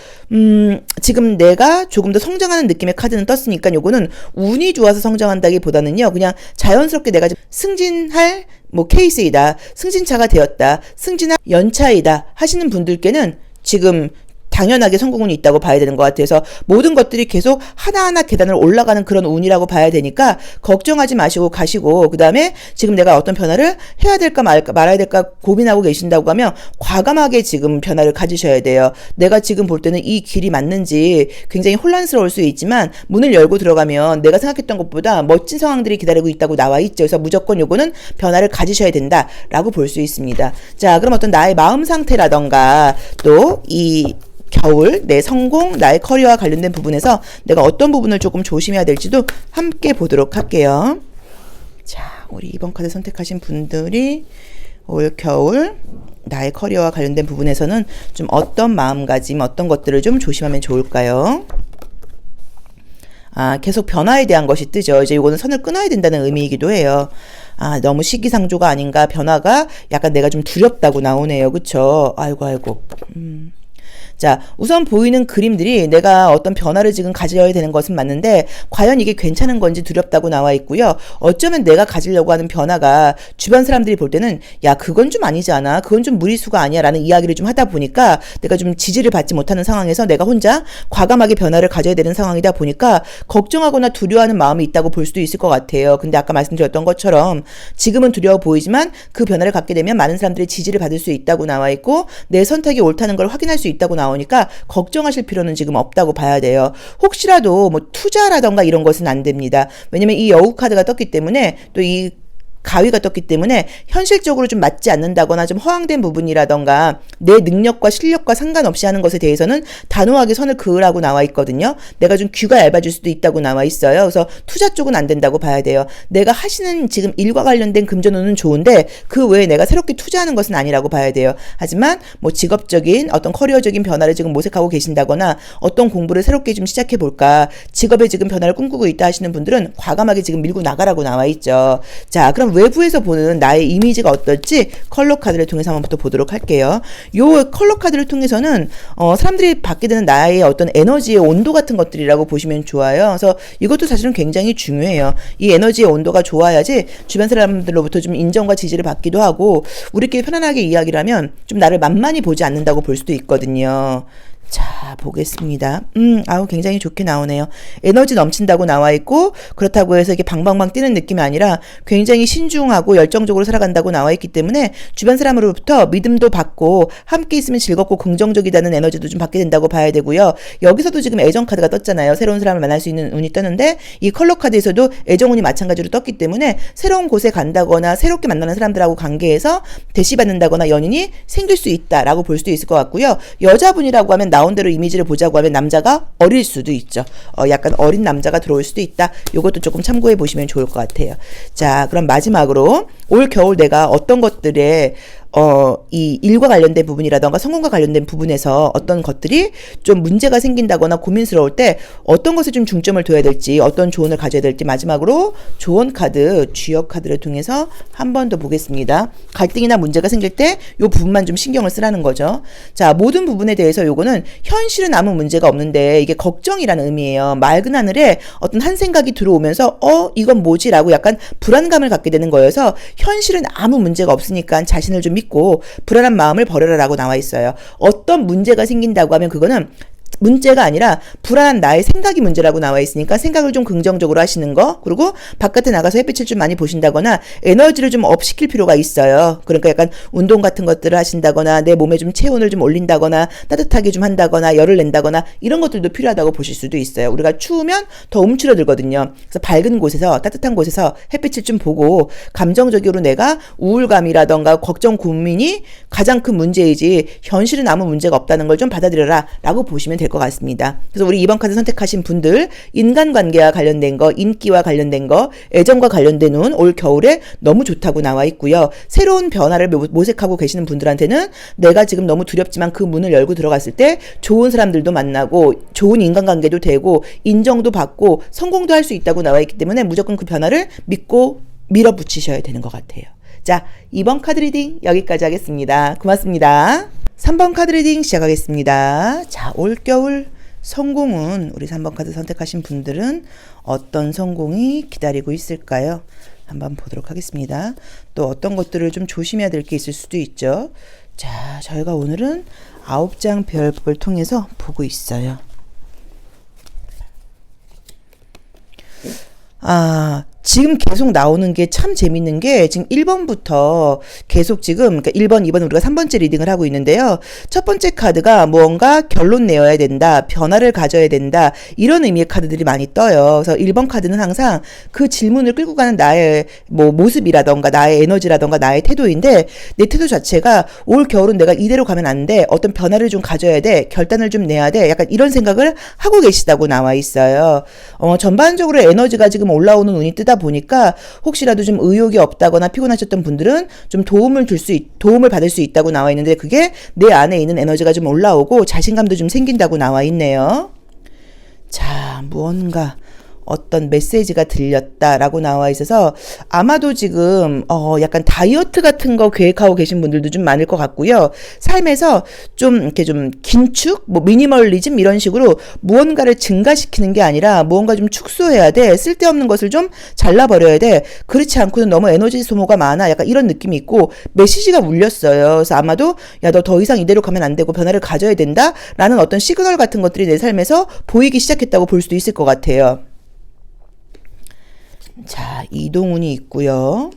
지금 내가 조금 더 성장하는 느낌의 카드는 떴으니까 요거는 운이 좋아서 성장한다기보다는요. 그냥 자연스럽게 내가 승진할 뭐 케이스이다. 승진차가 되었다. 승진할 연차이다 하시는 분들께는 지금 당연하게 성공운이 있다고 봐야 되는 것 같아서 모든 것들이 계속 하나하나 계단을 올라가는 그런 운이라고 봐야 되니까 걱정하지 마시고 가시고 그 다음에 지금 내가 어떤 변화를 해야 될까 말아야 될까 고민하고 계신다고 하면 과감하게 지금 변화를 가지셔야 돼요. 내가 지금 볼 때는 이 길이 맞는지 굉장히 혼란스러울 수 있지만 문을 열고 들어가면 내가 생각했던 것보다 멋진 상황들이 기다리고 있다고 나와 있죠. 그래서 무조건 요거는 변화를 가지셔야 된다라고 볼 수 있습니다. 자, 그럼 어떤 나의 마음 상태라던가 또 이 겨울, 내 성공, 나의 커리어와 관련된 부분에서 내가 어떤 부분을 조금 조심해야 될지도 함께 보도록 할게요. 자, 우리 이번 카드 선택하신 분들이 올 겨울, 나의 커리어와 관련된 부분에서는 좀 어떤 마음가짐, 어떤 것들을 좀 조심하면 좋을까요? 계속 변화에 대한 것이 뜨죠. 이제 이거는 선을 끊어야 된다는 의미이기도 해요. 너무 시기상조가 아닌가, 변화가 약간 내가 좀 두렵다고 나오네요. 그쵸? 아이고. 자, 우선 보이는 그림들이 내가 어떤 변화를 지금 가져야 되는 것은 맞는데 과연 이게 괜찮은 건지 두렵다고 나와 있고요. 어쩌면 내가 가지려고 하는 변화가 주변 사람들이 볼 때는 야, 그건 좀 아니지 않아? 그건 좀 무리수가 아니야? 라는 이야기를 좀 하다 보니까 내가 좀 지지를 받지 못하는 상황에서 내가 혼자 과감하게 변화를 가져야 되는 상황이다 보니까 걱정하거나 두려워하는 마음이 있다고 볼 수도 있을 것 같아요. 근데 아까 말씀드렸던 것처럼 지금은 두려워 보이지만 그 변화를 갖게 되면 많은 사람들의 지지를 받을 수 있다고 나와 있고 내 선택이 옳다는 걸 확인할 수 있다고 나오니까 걱정하실 필요는 지금 없다고 봐야 돼요. 혹시라도 뭐 투자라던가 이런 것은 안 됩니다. 왜냐면 이 여우 카드가 떴기 때문에 또 이 가위가 떴기 때문에 현실적으로 좀 맞지 않는다거나 좀 허황된 부분이라던가 내 능력과 실력과 상관없이 하는 것에 대해서는 단호하게 선을 그으라고 나와 있거든요. 내가 좀 귀가 얇아질 수도 있다고 나와 있어요. 그래서 투자 쪽은 안 된다고 봐야 돼요. 내가 하시는 지금 일과 관련된 금전운은 좋은데 그 외에 내가 새롭게 투자하는 것은 아니라고 봐야 돼요. 하지만 뭐 직업적인 어떤 커리어적인 변화를 지금 모색하고 계신다거나 어떤 공부를 새롭게 좀 시작해 볼까, 직업에 지금 변화를 꿈꾸고 있다 하시는 분들은 과감하게 지금 밀고 나가라고 나와 있죠. 자, 그럼 외부에서 보는 나의 이미지가 어떨지 컬러 카드를 통해서 한번 또 보도록 할게요. 요 컬러 카드를 통해서는 사람들이 받게 되는 나의 어떤 에너지의 온도 같은 것들이라고 보시면 좋아요. 그래서 이것도 사실은 굉장히 중요해요. 이 에너지의 온도가 좋아야지 주변 사람들로부터 좀 인정과 지지를 받기도 하고 우리끼리 편안하게 이야기를 하면 좀 나를 만만히 보지 않는다고 볼 수도 있거든요. 자, 보겠습니다. 아우, 굉장히 좋게 나오네요. 에너지 넘친다고 나와 있고, 그렇다고 해서 이게 방방방 뛰는 느낌이 아니라 굉장히 신중하고 열정적으로 살아간다고 나와 있기 때문에 주변 사람으로부터 믿음도 받고 함께 있으면 즐겁고 긍정적이다는 에너지도 좀 받게 된다고 봐야 되고요. 여기서도 지금 애정 카드가 떴잖아요. 새로운 사람을 만날 수 있는 운이 떴는데 이 컬러 카드에서도 애정운이 마찬가지로 떴기 때문에 새로운 곳에 간다거나 새롭게 만나는 사람들하고 관계에서 대시받는다거나 연인이 생길 수 있다라고 볼 수도 있을 것 같고요. 여자분이라고 하면 나온 대로 이미지를 보자고 하면 남자가 어릴 수도 있죠. 약간 어린 남자가 들어올 수도 있다. 요것도 조금 참고해 보시면 좋을 것 같아요. 자, 그럼 마지막으로 올 겨울 내가 어떤 것들에 이 일과 관련된 부분이라던가 성공과 관련된 부분에서 어떤 것들이 좀 문제가 생긴다거나 고민스러울 때 어떤 것에 좀 중점을 둬야 될지 어떤 조언을 가져야 될지 마지막으로 조언 카드, 주역 카드를 통해서 한 번 더 보겠습니다. 갈등이나 문제가 생길 때 요 부분만 좀 신경을 쓰라는 거죠. 자, 모든 부분에 대해서 요거는 현실은 아무 문제가 없는데 이게 걱정이라는 의미예요. 맑은 하늘에 어떤 한 생각이 들어오면서 이건 뭐지? 라고 약간 불안감을 갖게 되는 거여서 현실은 아무 문제가 없으니까 자신을 좀 믿고 불안한 마음을 버려라라고 나와 있어요. 어떤 문제가 생긴다고 하면 그거는 문제가 아니라 불안한 나의 생각이 문제라고 나와 있으니까 생각을 좀 긍정적으로 하시는 거, 그리고 바깥에 나가서 햇빛을 좀 많이 보신다거나 에너지를 좀 업시킬 필요가 있어요. 그러니까 약간 운동 같은 것들을 하신다거나 내 몸에 좀 체온을 좀 올린다거나 따뜻하게 좀 한다거나 열을 낸다거나 이런 것들도 필요하다고 보실 수도 있어요. 우리가 추우면 더 움츠러들거든요. 그래서 밝은 곳에서 따뜻한 곳에서 햇빛을 좀 보고 감정적으로 내가 우울감이라던가 걱정 고민이 가장 큰 문제이지 현실은 아무 문제가 없다는 걸 좀 받아들여라 라고 보시면 될 것 같습니다. 그래서 우리 이번 카드 선택하신 분들 인간관계와 관련된 거, 인기와 관련된 거, 애정과 관련된 운 올 겨울에 너무 좋다고 나와 있고요. 새로운 변화를 모색하고 계시는 분들한테는 내가 지금 너무 두렵지만 그 문을 열고 들어갔을 때 좋은 사람들도 만나고 좋은 인간관계도 되고 인정도 받고 성공도 할 수 있다고 나와 있기 때문에 무조건 그 변화를 믿고 밀어붙이셔야 되는 것 같아요. 자, 2번 카드 리딩 여기까지 하겠습니다. 고맙습니다. 3번 카드 리딩 시작하겠습니다. 자, 올겨울 성공은 우리 3번 카드 선택하신 분들은 어떤 성공이 기다리고 있을까요? 한번 보도록 하겠습니다. 또 어떤 것들을 좀 조심해야 될 게 있을 수도 있죠. 자, 저희가 오늘은 9장 별법을 통해서 보고 있어요. 지금 계속 나오는 게 참 재밌는 게 지금 1번부터 계속 지금 그러니까 1번, 2번 우리가 3번째 리딩을 하고 있는데요. 첫 번째 카드가 무언가 결론 내어야 된다, 변화를 가져야 된다 이런 의미의 카드들이 많이 떠요. 그래서 1번 카드는 항상 그 질문을 끌고 가는 나의 뭐 모습이라던가 나의 에너지라던가 나의 태도인데 내 태도 자체가 올 겨울은 내가 이대로 가면 안 돼, 어떤 변화를 좀 가져야 돼, 결단을 좀 내야 돼, 약간 이런 생각을 하고 계시다고 나와 있어요. 전반적으로 에너지가 지금 올라오는 운이 뜨다 보니까 혹시라도 좀 의욕이 없다거나 피곤하셨던 분들은 좀 도움을 받을 수 있다고 나와 있는데 그게 내 안에 있는 에너지가 좀 올라오고 자신감도 좀 생긴다고 나와 있네요. 자, 무언가 어떤 메시지가 들렸다라고 나와 있어서 아마도 지금 약간 다이어트 같은 거 계획하고 계신 분들도 좀 많을 것 같고요. 삶에서 좀 이렇게 좀 긴축, 뭐 미니멀리즘 이런 식으로 무언가를 증가시키는 게 아니라 무언가 좀 축소해야 돼. 쓸데없는 것을 좀 잘라버려야 돼. 그렇지 않고는 너무 에너지 소모가 많아. 약간 이런 느낌이 있고 메시지가 울렸어요. 그래서 아마도 야, 너 더 이상 이대로 가면 안 되고 변화를 가져야 된다 라는 어떤 시그널 같은 것들이 내 삶에서 보이기 시작했다고 볼 수도 있을 것 같아요. 자, 이동운이 있고요.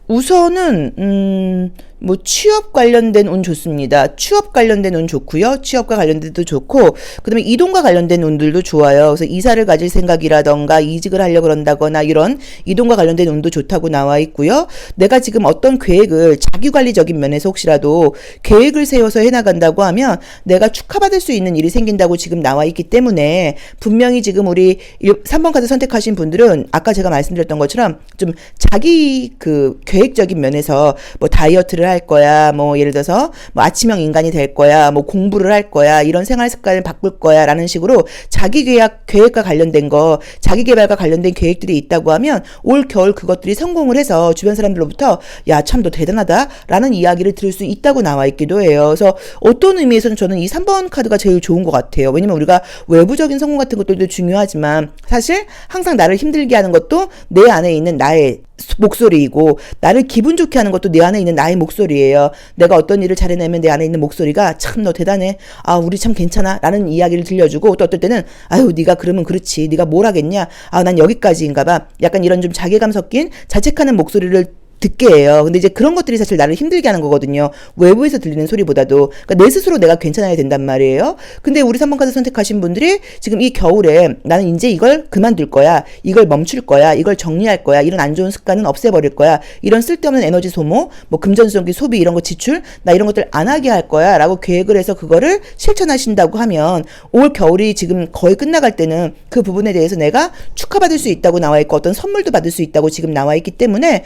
우선은 뭐 취업 관련된 운 좋습니다. 취업 관련된 운 좋고요. 취업과 관련된도 좋고 그다음에 이동과 관련된 운들도 좋아요. 그래서 이사를 가질 생각이라던가 이직을 하려고 그런다거나 이런 이동과 관련된 운도 좋다고 나와 있고요. 내가 지금 어떤 계획을 자기관리적인 면에서 혹시라도 계획을 세워서 해나간다고 하면 내가 축하받을 수 있는 일이 생긴다고 지금 나와 있기 때문에 분명히 지금 우리 3번 카드 선택하신 분들은 아까 제가 말씀드렸던 것처럼 좀 자기 그 계획적인 면에서 뭐 다이어트를 할 거야. 뭐 예를 들어서 뭐 아침형 인간이 될 거야. 뭐 공부를 할 거야. 이런 생활 습관을 바꿀 거야. 라는 식으로 자기 계획과 관련된 거, 자기 개발과 관련된 계획들이 있다고 하면 올 겨울 그것들이 성공을 해서 주변 사람들로부터 야, 참 너 대단하다. 라는 이야기를 들을 수 있다고 나와 있기도 해요. 그래서 어떤 의미에서는 저는 이 3번 카드가 제일 좋은 것 같아요. 왜냐면 우리가 외부적인 성공 같은 것들도 중요하지만 사실 항상 나를 힘들게 하는 것도 내 안에 있는 나의 목소리이고 나를 기분 좋게 하는 것도 내 안에 있는 나의 목소리예요. 내가 어떤 일을 잘해내면 내 안에 있는 목소리가 참 너 대단해. 아, 우리 참 괜찮아. 라는 이야기를 들려주고 또 어떨 때는 아유, 네가 그러면 그렇지. 네가 뭘 하겠냐. 아, 난 여기까지인가 봐. 약간 이런 좀 자괴감 섞인 자책하는 목소리를 듣게 해요. 근데 이제 그런 것들이 사실 나를 힘들게 하는 거거든요. 외부에서 들리는 소리보다도. 그러니까 내 스스로 내가 괜찮아야 된단 말이에요. 근데 우리 3번 카드 선택하신 분들이 지금 이 겨울에 나는 이제 이걸 그만둘 거야. 이걸 멈출 거야. 이걸 정리할 거야. 이런 안 좋은 습관은 없애버릴 거야. 이런 쓸데없는 에너지 소모, 뭐 금전적인 소비 이런 거 지출, 나 이런 것들 안 하게 할 거야. 라고 계획을 해서 그거를 실천하신다고 하면 올 겨울이 지금 거의 끝나갈 때는 그 부분에 대해서 내가 축하받을 수 있다고 나와 있고 어떤 선물도 받을 수 있다고 지금 나와 있기 때문에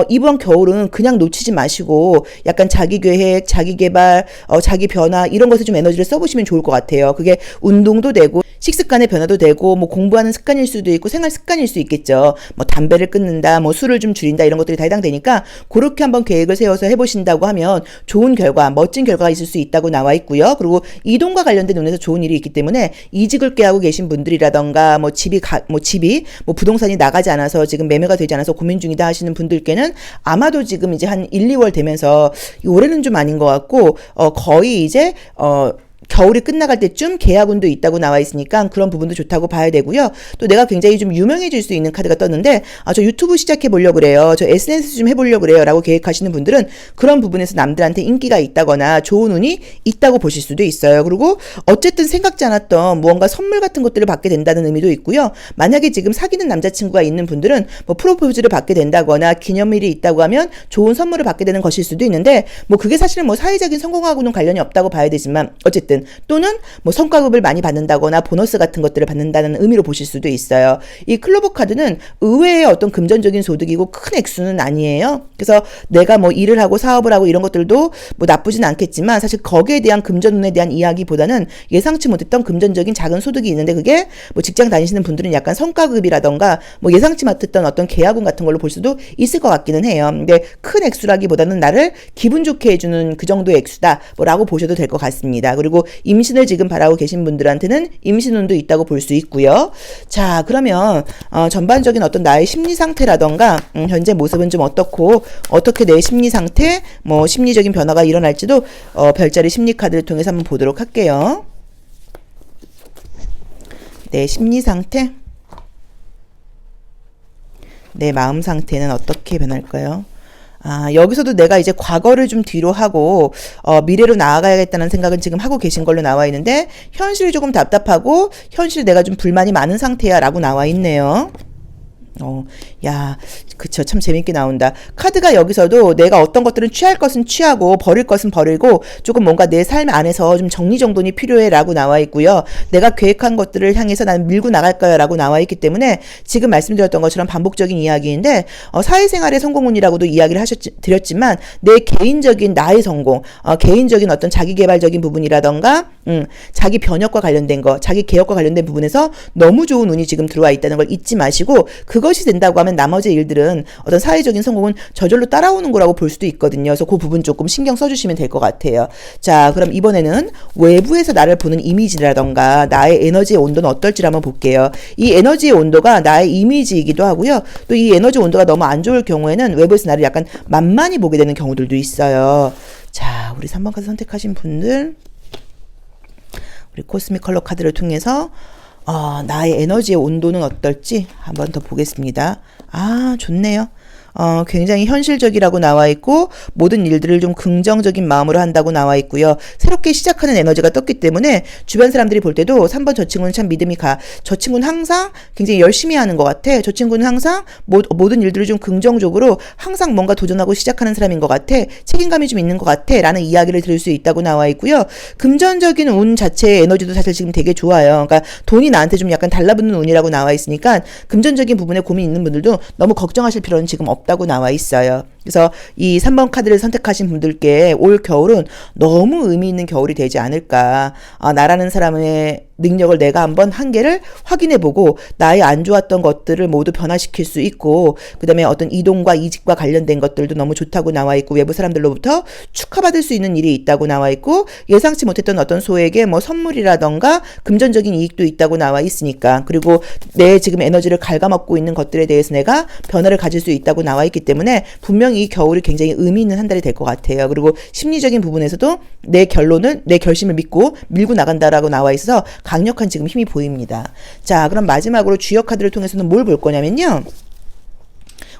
이번 겨울은 그냥 놓치지 마시고 약간 자기 계획, 자기 개발, 자기 변화 이런 것에 좀 에너지를 써보시면 좋을 것 같아요. 그게 운동도 되고 식습관의 변화도 되고 뭐 공부하는 습관일 수도 있고 생활 습관일 수 있겠죠. 뭐 담배를 끊는다, 뭐 술을 좀 줄인다 이런 것들이 다 해당되니까 그렇게 한번 계획을 세워서 해보신다고 하면 좋은 결과, 멋진 결과가 있을 수 있다고 나와 있고요. 그리고 이동과 관련된 눈에서 좋은 일이 있기 때문에 이직을 꾀하고 계신 분들이라던가 뭐 집이 뭐 부동산이 나가지 않아서 지금 매매가 되지 않아서 고민 중이다 하시는 분들께는 아마도 지금 이제 한 1, 2월 되면서 올해는 좀 아닌 것 같고 거의 이제 겨울이 끝나갈 때쯤 계약운도 있다고 나와 있으니까 그런 부분도 좋다고 봐야 되고요. 또 내가 굉장히 좀 유명해질 수 있는 카드가 떴는데 저 유튜브 시작해 보려고 그래요. 저 SNS 좀 해보려고 그래요. 라고 계획하시는 분들은 그런 부분에서 남들한테 인기가 있다거나 좋은 운이 있다고 보실 수도 있어요. 그리고 어쨌든 생각지 않았던 무언가 선물 같은 것들을 받게 된다는 의미도 있고요. 만약에 지금 사귀는 남자친구가 있는 분들은 뭐 프로포즈를 받게 된다거나 기념일이 있다고 하면 좋은 선물을 받게 되는 것일 수도 있는데 뭐 그게 사실은 뭐 사회적인 성공하고는 관련이 없다고 봐야 되지만 어쨌든 또는 뭐 성과급을 많이 받는다거나 보너스 같은 것들을 받는다는 의미로 보실 수도 있어요. 이 클로버 카드는 의외의 어떤 금전적인 소득이고 큰 액수는 아니에요. 그래서 내가 뭐 일을 하고 사업을 하고 이런 것들도 뭐 나쁘진 않겠지만 사실 거기에 대한 금전운에 대한 이야기보다는 예상치 못했던 금전적인 작은 소득이 있는데 그게 뭐 직장 다니시는 분들은 약간 성과급이라던가 뭐 예상치 못했던 어떤 계약운 같은 걸로 볼 수도 있을 것 같기는 해요. 근데 큰 액수라기보다는 나를 기분 좋게 해주는 그 정도의 액수다 뭐라고 보셔도 될 것 같습니다. 그리고 임신을 지금 바라고 계신 분들한테는 임신운도 있다고 볼 수 있고요. 자, 그러면 전반적인 어떤 나의 심리 상태라던가 현재 모습은 좀 어떻고 어떻게 내 심리 상태, 뭐 심리적인 변화가 일어날지도 별자리 심리 카드를 통해서 한번 보도록 할게요. 내 심리 상태, 내 마음 상태는 어떻게 변할까요? 여기서도 내가 이제 과거를 좀 뒤로 하고 미래로 나아가야겠다는 생각은 지금 하고 계신 걸로 나와 있는데 현실이 조금 답답하고 현실에 내가 좀 불만이 많은 상태야 라고 나와 있네요. 야, 그쵸. 참 재밌게 나온다. 카드가 여기서도 내가 어떤 것들은 취할 것은 취하고 버릴 것은 버리고 조금 뭔가 내 삶 안에서 좀 정리정돈이 필요해 라고 나와 있고요. 내가 계획한 것들을 향해서 난 밀고 나갈 거야 라고 나와 있기 때문에 지금 말씀드렸던 것처럼 반복적인 이야기인데 사회생활의 성공운이라고도 이야기를 드렸지만 내 개인적인 나의 성공, 개인적인 어떤 자기개발적인 부분이라던가 자기 변혁과 관련된 거, 자기 개혁과 관련된 부분에서 너무 좋은 운이 지금 들어와 있다는 걸 잊지 마시고 그것이 된다고 하면 나머지 일들은 어떤 사회적인 성공은 저절로 따라오는 거라고 볼 수도 있거든요. 그래서 그 부분 조금 신경 써주시면 될 것 같아요. 자, 그럼 이번에는 외부에서 나를 보는 이미지라던가 나의 에너지의 온도는 어떨지 한번 볼게요. 이 에너지의 온도가 나의 이미지이기도 하고요. 또 이 에너지 온도가 너무 안 좋을 경우에는 외부에서 나를 약간 만만히 보게 되는 경우들도 있어요. 자, 우리 3번 카드 선택하신 분들 우리 코스믹 컬러 카드를 통해서 나의 에너지의 온도는 어떨지 한번 더 보겠습니다. 좋네요. 굉장히 현실적이라고 나와 있고 모든 일들을 좀 긍정적인 마음으로 한다고 나와 있고요. 새롭게 시작하는 에너지가 떴기 때문에 주변 사람들이 볼 때도 3번 저 친구는 참 믿음이 가. 저 친구는 항상 굉장히 열심히 하는 것 같아. 저 친구는 항상 모든 일들을 좀 긍정적으로 항상 뭔가 도전하고 시작하는 사람인 것 같아. 책임감이 좀 있는 것 같아. 라는 이야기를 들을 수 있다고 나와 있고요. 금전적인 운 자체의 에너지도 사실 지금 되게 좋아요. 그러니까 돈이 나한테 좀 약간 달라붙는 운이라고 나와 있으니까 금전적인 부분에 고민 있는 분들도 너무 걱정하실 필요는 지금 없다고 나와 있어요. 그래서 이 3번 카드를 선택하신 분들께 올 겨울은 너무 의미 있는 겨울이 되지 않을까. 나라는 사람의 능력을 내가 한번 한계를 확인해보고 나의 안 좋았던 것들을 모두 변화시킬 수 있고, 그 다음에 어떤 이동과 이직과 관련된 것들도 너무 좋다고 나와 있고, 외부 사람들로부터 축하받을 수 있는 일이 있다고 나와 있고, 예상치 못했던 어떤 소에게 뭐 선물이라던가 금전적인 이익도 있다고 나와 있으니까, 그리고 내 지금 에너지를 갉아먹고 있는 것들에 대해서 내가 변화를 가질 수 있다고 나와 있기 때문에 분명히 이 겨울이 굉장히 의미 있는 한 달이 될 것 같아요. 그리고 심리적인 부분에서도 내 결론을, 내 결심을 믿고 밀고 나간다라고 나와 있어서 강력한 지금 힘이 보입니다. 자, 그럼 마지막으로 주역 카드를 통해서는 뭘 볼 거냐면요.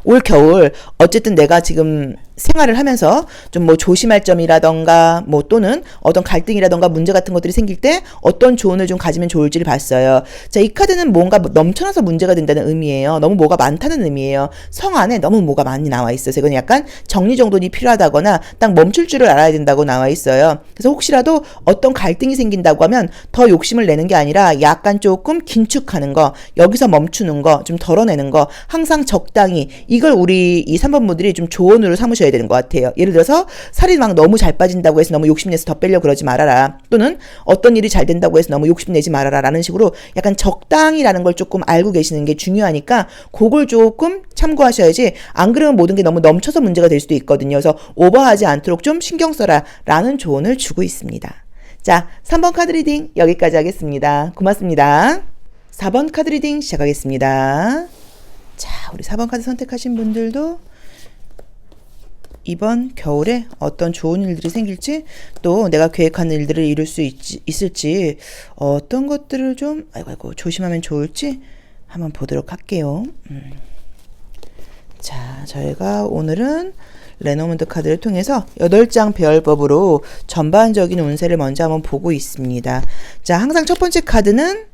올 겨울 어쨌든 내가 지금 생활을 하면서 좀 뭐 조심할 점이라던가 뭐 또는 어떤 갈등이라던가 문제 같은 것들이 생길 때 어떤 조언을 좀 가지면 좋을지를 봤어요. 자, 이 카드는 뭔가 넘쳐나서 문제가 된다는 의미예요. 너무 뭐가 많다는 의미예요. 성 안에 너무 뭐가 많이 나와 있어서 이건 약간 정리정돈이 필요하다거나 딱 멈출 줄을 알아야 된다고 나와 있어요. 그래서 혹시라도 어떤 갈등이 생긴다고 하면 더 욕심을 내는 게 아니라 약간 조금 긴축하는 거, 여기서 멈추는 거, 좀 덜어내는 거, 항상 적당히, 이걸 우리 이 3번 분들이 좀 조언으로 삼으셔야 되는 것 같아요. 예를 들어서 살이 막 너무 잘 빠진다고 해서 너무 욕심내서 더 빼려고 그러지 말아라. 또는 어떤 일이 잘 된다고 해서 너무 욕심내지 말아라. 라는 식으로 약간 적당히라는 걸 조금 알고 계시는 게 중요하니까 그걸 조금 참고하셔야지, 안 그러면 모든 게 너무 넘쳐서 문제가 될 수도 있거든요. 그래서 오버하지 않도록 좀 신경 써라 라는 조언을 주고 있습니다. 자, 3번 카드 리딩 여기까지 하겠습니다. 고맙습니다. 4번 카드 리딩 시작하겠습니다. 자, 우리 4번 카드 선택하신 분들도 이번 겨울에 어떤 좋은 일들이 생길지, 또 내가 계획하는 일들을 이룰 수 있을지, 어떤 것들을 좀 아이고 조심하면 좋을지 한번 보도록 할게요. 자, 저희가 오늘은 레노먼드 카드를 통해서 8장 배열법으로 전반적인 운세를 먼저 한번 보고 있습니다. 자, 항상 첫 번째 카드는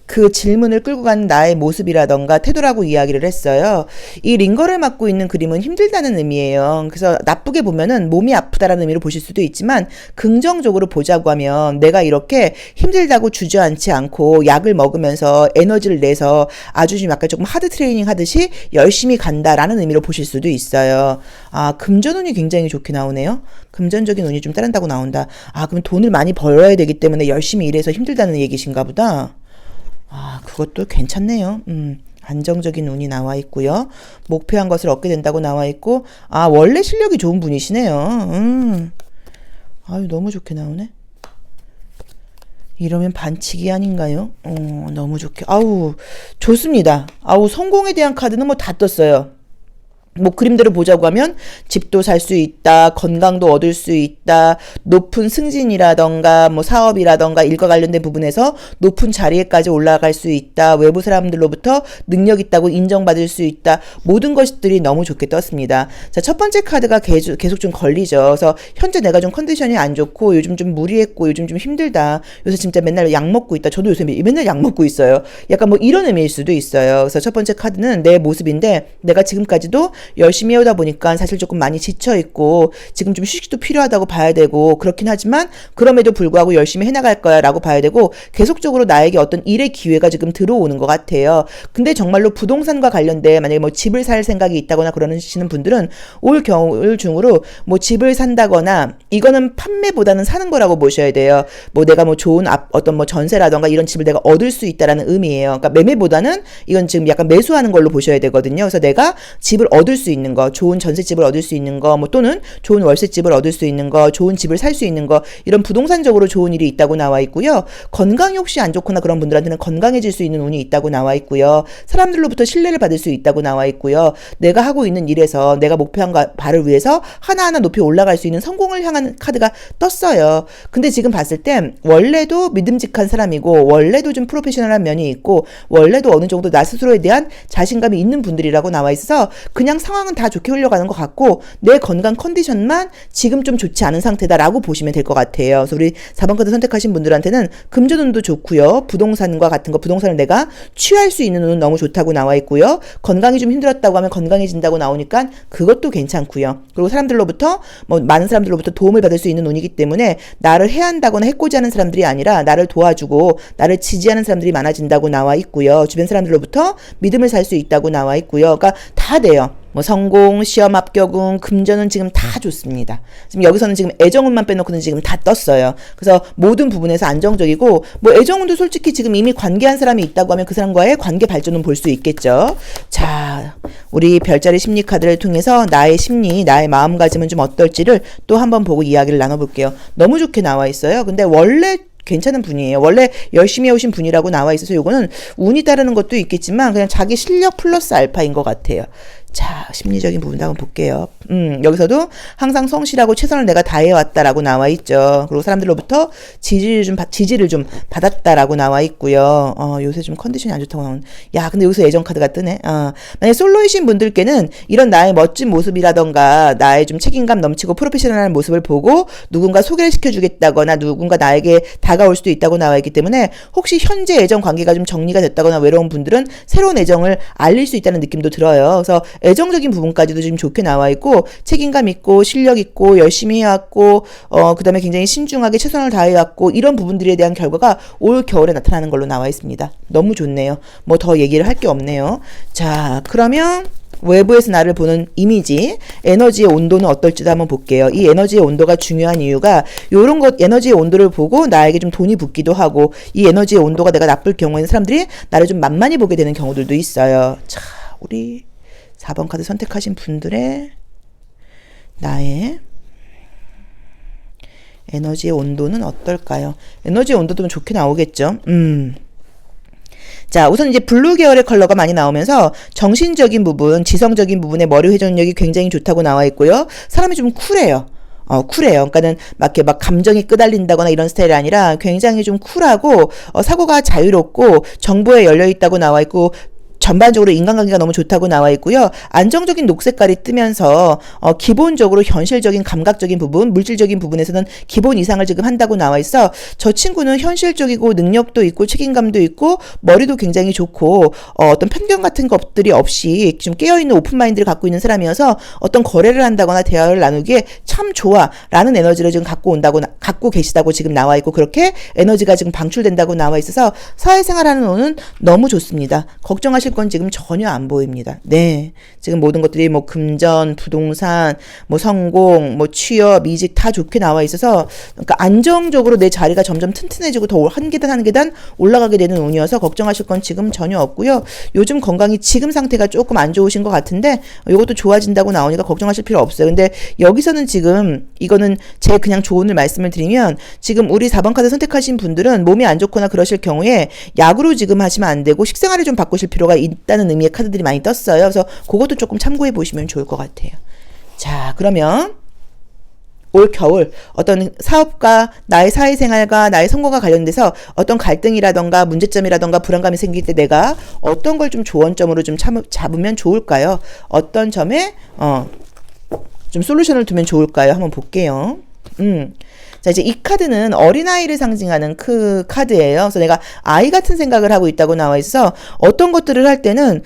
그 질문을 끌고 가는 나의 모습이라던가 태도라고 이야기를 했어요. 이 링거를 맡고 있는 그림은 힘들다는 의미예요. 그래서 나쁘게 보면은 몸이 아프다라는 의미로 보실 수도 있지만, 긍정적으로 보자고 하면 내가 이렇게 힘들다고 주저앉지 않고 약을 먹으면서 에너지를 내서 아주 좀 약간 조금 하드 트레이닝 하듯이 열심히 간다라는 의미로 보실 수도 있어요. 금전운이 굉장히 좋게 나오네요. 금전적인 운이 좀 따른다고 나온다. 그럼 돈을 많이 벌어야 되기 때문에 열심히 일해서 힘들다는 얘기신가 보다. 그것도 괜찮네요. 안정적인 운이 나와 있고요. 목표한 것을 얻게 된다고 나와 있고, 원래 실력이 좋은 분이시네요. 아유, 너무 좋게 나오네. 이러면 반칙이 아닌가요? 너무 좋게. 좋습니다. 성공에 대한 카드는 뭐 다 떴어요. 뭐 그림대로 보자고 하면 집도 살 수 있다, 건강도 얻을 수 있다, 높은 승진이라던가 뭐 사업이라던가 일과 관련된 부분에서 높은 자리에까지 올라갈 수 있다, 외부 사람들로부터 능력 있다고 인정받을 수 있다, 모든 것들이 너무 좋게 떴습니다. 자, 첫 번째 카드가 계속 좀 걸리죠. 그래서 현재 내가 좀 컨디션이 안 좋고 요즘 좀 무리했고 요즘 좀 힘들다, 요새 진짜 맨날 약 먹고 있다, 저도 요새 맨날 약 먹고 있어요, 약간 뭐 이런 의미일 수도 있어요. 그래서 첫 번째 카드는 내 모습인데, 내가 지금까지도 열심히 해오다 보니까 사실 조금 많이 지쳐있고 지금 좀 휴식도 필요하다고 봐야 되고, 그렇긴 하지만 그럼에도 불구하고 열심히 해나갈 거야 라고 봐야 되고, 계속적으로 나에게 어떤 일의 기회가 지금 들어오는 것 같아요. 근데 정말로 부동산과 관련된 만약에 뭐 집을 살 생각이 있다거나 그러시는 분들은 올 겨울 중으로 뭐 집을 산다거나, 이거는 판매보다는 사는 거라고 보셔야 돼요. 뭐 내가 뭐 좋은 어떤 뭐 전세라던가 이런 집을 내가 얻을 수 있다라는 의미예요. 그러니까 매매보다는 이건 지금 약간 매수하는 걸로 보셔야 되거든요. 그래서 내가 집을 얻을 수 있는 거, 좋은 전셋집을 얻을 수 있는 거, 뭐 또는 좋은 월세집을 얻을 수 있는 거, 좋은 집을 살 수 있는 거, 이런 부동산적으로 좋은 일이 있다고 나와 있고요. 건강이 혹시 안 좋거나 그런 분들한테는 건강해질 수 있는 운이 있다고 나와 있고요. 사람들로부터 신뢰를 받을 수 있다고 나와 있고요. 내가 하고 있는 일에서 내가 목표한 바를 위해서 하나하나 높이 올라갈 수 있는 성공을 향한 카드가 떴어요. 근데 지금 봤을 땐 원래도 믿음직한 사람이고, 원래도 좀 프로페셔널한 면이 있고, 원래도 어느 정도 나 스스로에 대한 자신감이 있는 분들이라고 나와 있어서 그냥 상황은 다 좋게 흘러가는 것 같고, 내 건강 컨디션만 지금 좀 좋지 않은 상태다라고 보시면 될 것 같아요. 그래서 우리 4번 카드 선택하신 분들한테는 금전운도 좋고요. 부동산과 같은 거, 부동산을 내가 취할 수 있는 운은 너무 좋다고 나와 있고요. 건강이 좀 힘들었다고 하면 건강해진다고 나오니까 그것도 괜찮고요. 그리고 사람들로부터 뭐 많은 사람들로부터 도움을 받을 수 있는 운이기 때문에 나를 해한다거나 해코지 하는 사람들이 아니라 나를 도와주고 나를 지지하는 사람들이 많아진다고 나와 있고요. 주변 사람들로부터 믿음을 살 수 있다고 나와 있고요. 그러니까 다 돼요. 뭐 성공, 시험 합격운, 금전은 지금 다 좋습니다. 지금 여기서는 지금 애정운만 빼놓고는 지금 다 떴어요. 그래서 모든 부분에서 안정적이고, 뭐 애정운도 솔직히 지금 이미 관계한 사람이 있다고 하면 그 사람과의 관계 발전은 볼 수 있겠죠. 자, 우리 별자리 심리 카드를 통해서 나의 심리, 나의 마음가짐은 좀 어떨지를 또 한번 보고 이야기를 나눠볼게요. 너무 좋게 나와 있어요. 근데 원래 괜찮은 분이에요. 원래 열심히 해오신 분이라고 나와 있어서 요거는 운이 따르는 것도 있겠지만 그냥 자기 실력 플러스 알파인 것 같아요. 자, 심리적인 부분도 한번 볼게요. 여기서도 항상 성실하고 최선을 내가 다해왔다라고 나와 있죠. 그리고 사람들로부터 지지를 좀 받았다라고 나와 있고요. 요새 좀 컨디션이 안 좋다고 나오는. 야, 근데 여기서 애정 카드가 뜨네. 만약에 솔로이신 분들께는 이런 나의 멋진 모습이라던가 나의 좀 책임감 넘치고 프로페셔널한 모습을 보고 누군가 소개를 시켜주겠다거나 누군가 나에게 다가올 수도 있다고 나와 있기 때문에 혹시 현재 애정 관계가 좀 정리가 됐다거나 외로운 분들은 새로운 애정을 알릴 수 있다는 느낌도 들어요. 그래서 애정적인 부분까지도 지금 좋게 나와 있고 책임감 있고 실력 있고 열심히 해왔고 그다음에 굉장히 신중하게 최선을 다해왔고 이런 부분들에 대한 결과가 올 겨울에 나타나는 걸로 나와 있습니다. 너무 좋네요. 뭐 더 얘기를 할 게 없네요. 자, 그러면 외부에서 나를 보는 이미지, 에너지의 온도는 어떨지도 한번 볼게요. 이 에너지의 온도가 중요한 이유가 요런 것 에너지의 온도를 보고 나에게 좀 돈이 붙기도 하고 이 에너지의 온도가 내가 나쁠 경우에는 사람들이 나를 좀 만만히 보게 되는 경우들도 있어요. 자, 우리 4번 카드 선택하신 분들의 나의 에너지의 온도는 어떨까요? 에너지의 온도도 좀 좋게 나오겠죠? 자, 우선 이제 블루 계열의 컬러가 많이 나오면서 정신적인 부분, 지성적인 부분의 머리 회전력이 굉장히 좋다고 나와 있고요. 사람이 좀 쿨해요. 쿨해요. 그러니까는 막 이렇게 막 감정이 끄달린다거나 이런 스타일이 아니라 굉장히 좀 쿨하고, 사고가 자유롭고, 정보에 열려 있다고 나와 있고, 전반적으로 인간관계가 너무 좋다고 나와 있고요. 안정적인 녹색깔이 뜨면서 기본적으로 현실적인 감각적인 부분, 물질적인 부분에서는 기본 이상을 지금 한다고 나와 있어. 저 친구는 현실적이고 능력도 있고 책임감도 있고 머리도 굉장히 좋고 어떤 편견 같은 것들이 없이 좀 깨어있는 오픈마인드를 갖고 있는 사람이어서 어떤 거래를 한다거나 대화를 나누기에 참 좋아 라는 에너지를 지금 갖고 계시다고 지금 나와 있고 그렇게 에너지가 지금 방출된다고 나와 있어서 사회생활하는 오는 너무 좋습니다. 걱정하실 건 지금 전혀 안 보입니다. 네. 지금 모든 것들이 뭐 금전, 부동산, 뭐 성공, 뭐 취업, 이직 다 좋게 나와 있어서 그러니까 안정적으로 내 자리가 점점 튼튼해지고 더 한 계단 한 계단 올라가게 되는 운이어서 걱정하실 건 지금 전혀 없고요. 요즘 건강이 지금 상태가 조금 안 좋으신 것 같은데 이것도 좋아진다고 나오니까 걱정하실 필요 없어요. 근데 여기서는 지금 이거는 제 그냥 조언을 말씀을 드리면 지금 우리 4번 카드 선택하신 분들은 몸이 안 좋거나 그러실 경우에 약으로 지금 하시면 안 되고 식생활을 좀 바꾸실 필요가 있다는 의미의 카드들이 많이 떴어요. 그래서 그것도 조금 참고해 보시면 좋을 것 같아요. 자, 그러면 올 겨울 어떤 사업과 나의 사회생활과 나의 성공과 관련돼서 어떤 갈등이라던가 문제점이라던가 불안감이 생길 때 내가 어떤 걸 좀 조언점으로 좀 잡으면 좋을까요? 어떤 점에 좀 솔루션을 두면 좋을까요? 한번 볼게요. 자, 이제 이 카드는 어린아이를 상징하는 그 카드예요. 그래서 내가 아이 같은 생각을 하고 있다고 나와 있어 어떤 것들을 할 때는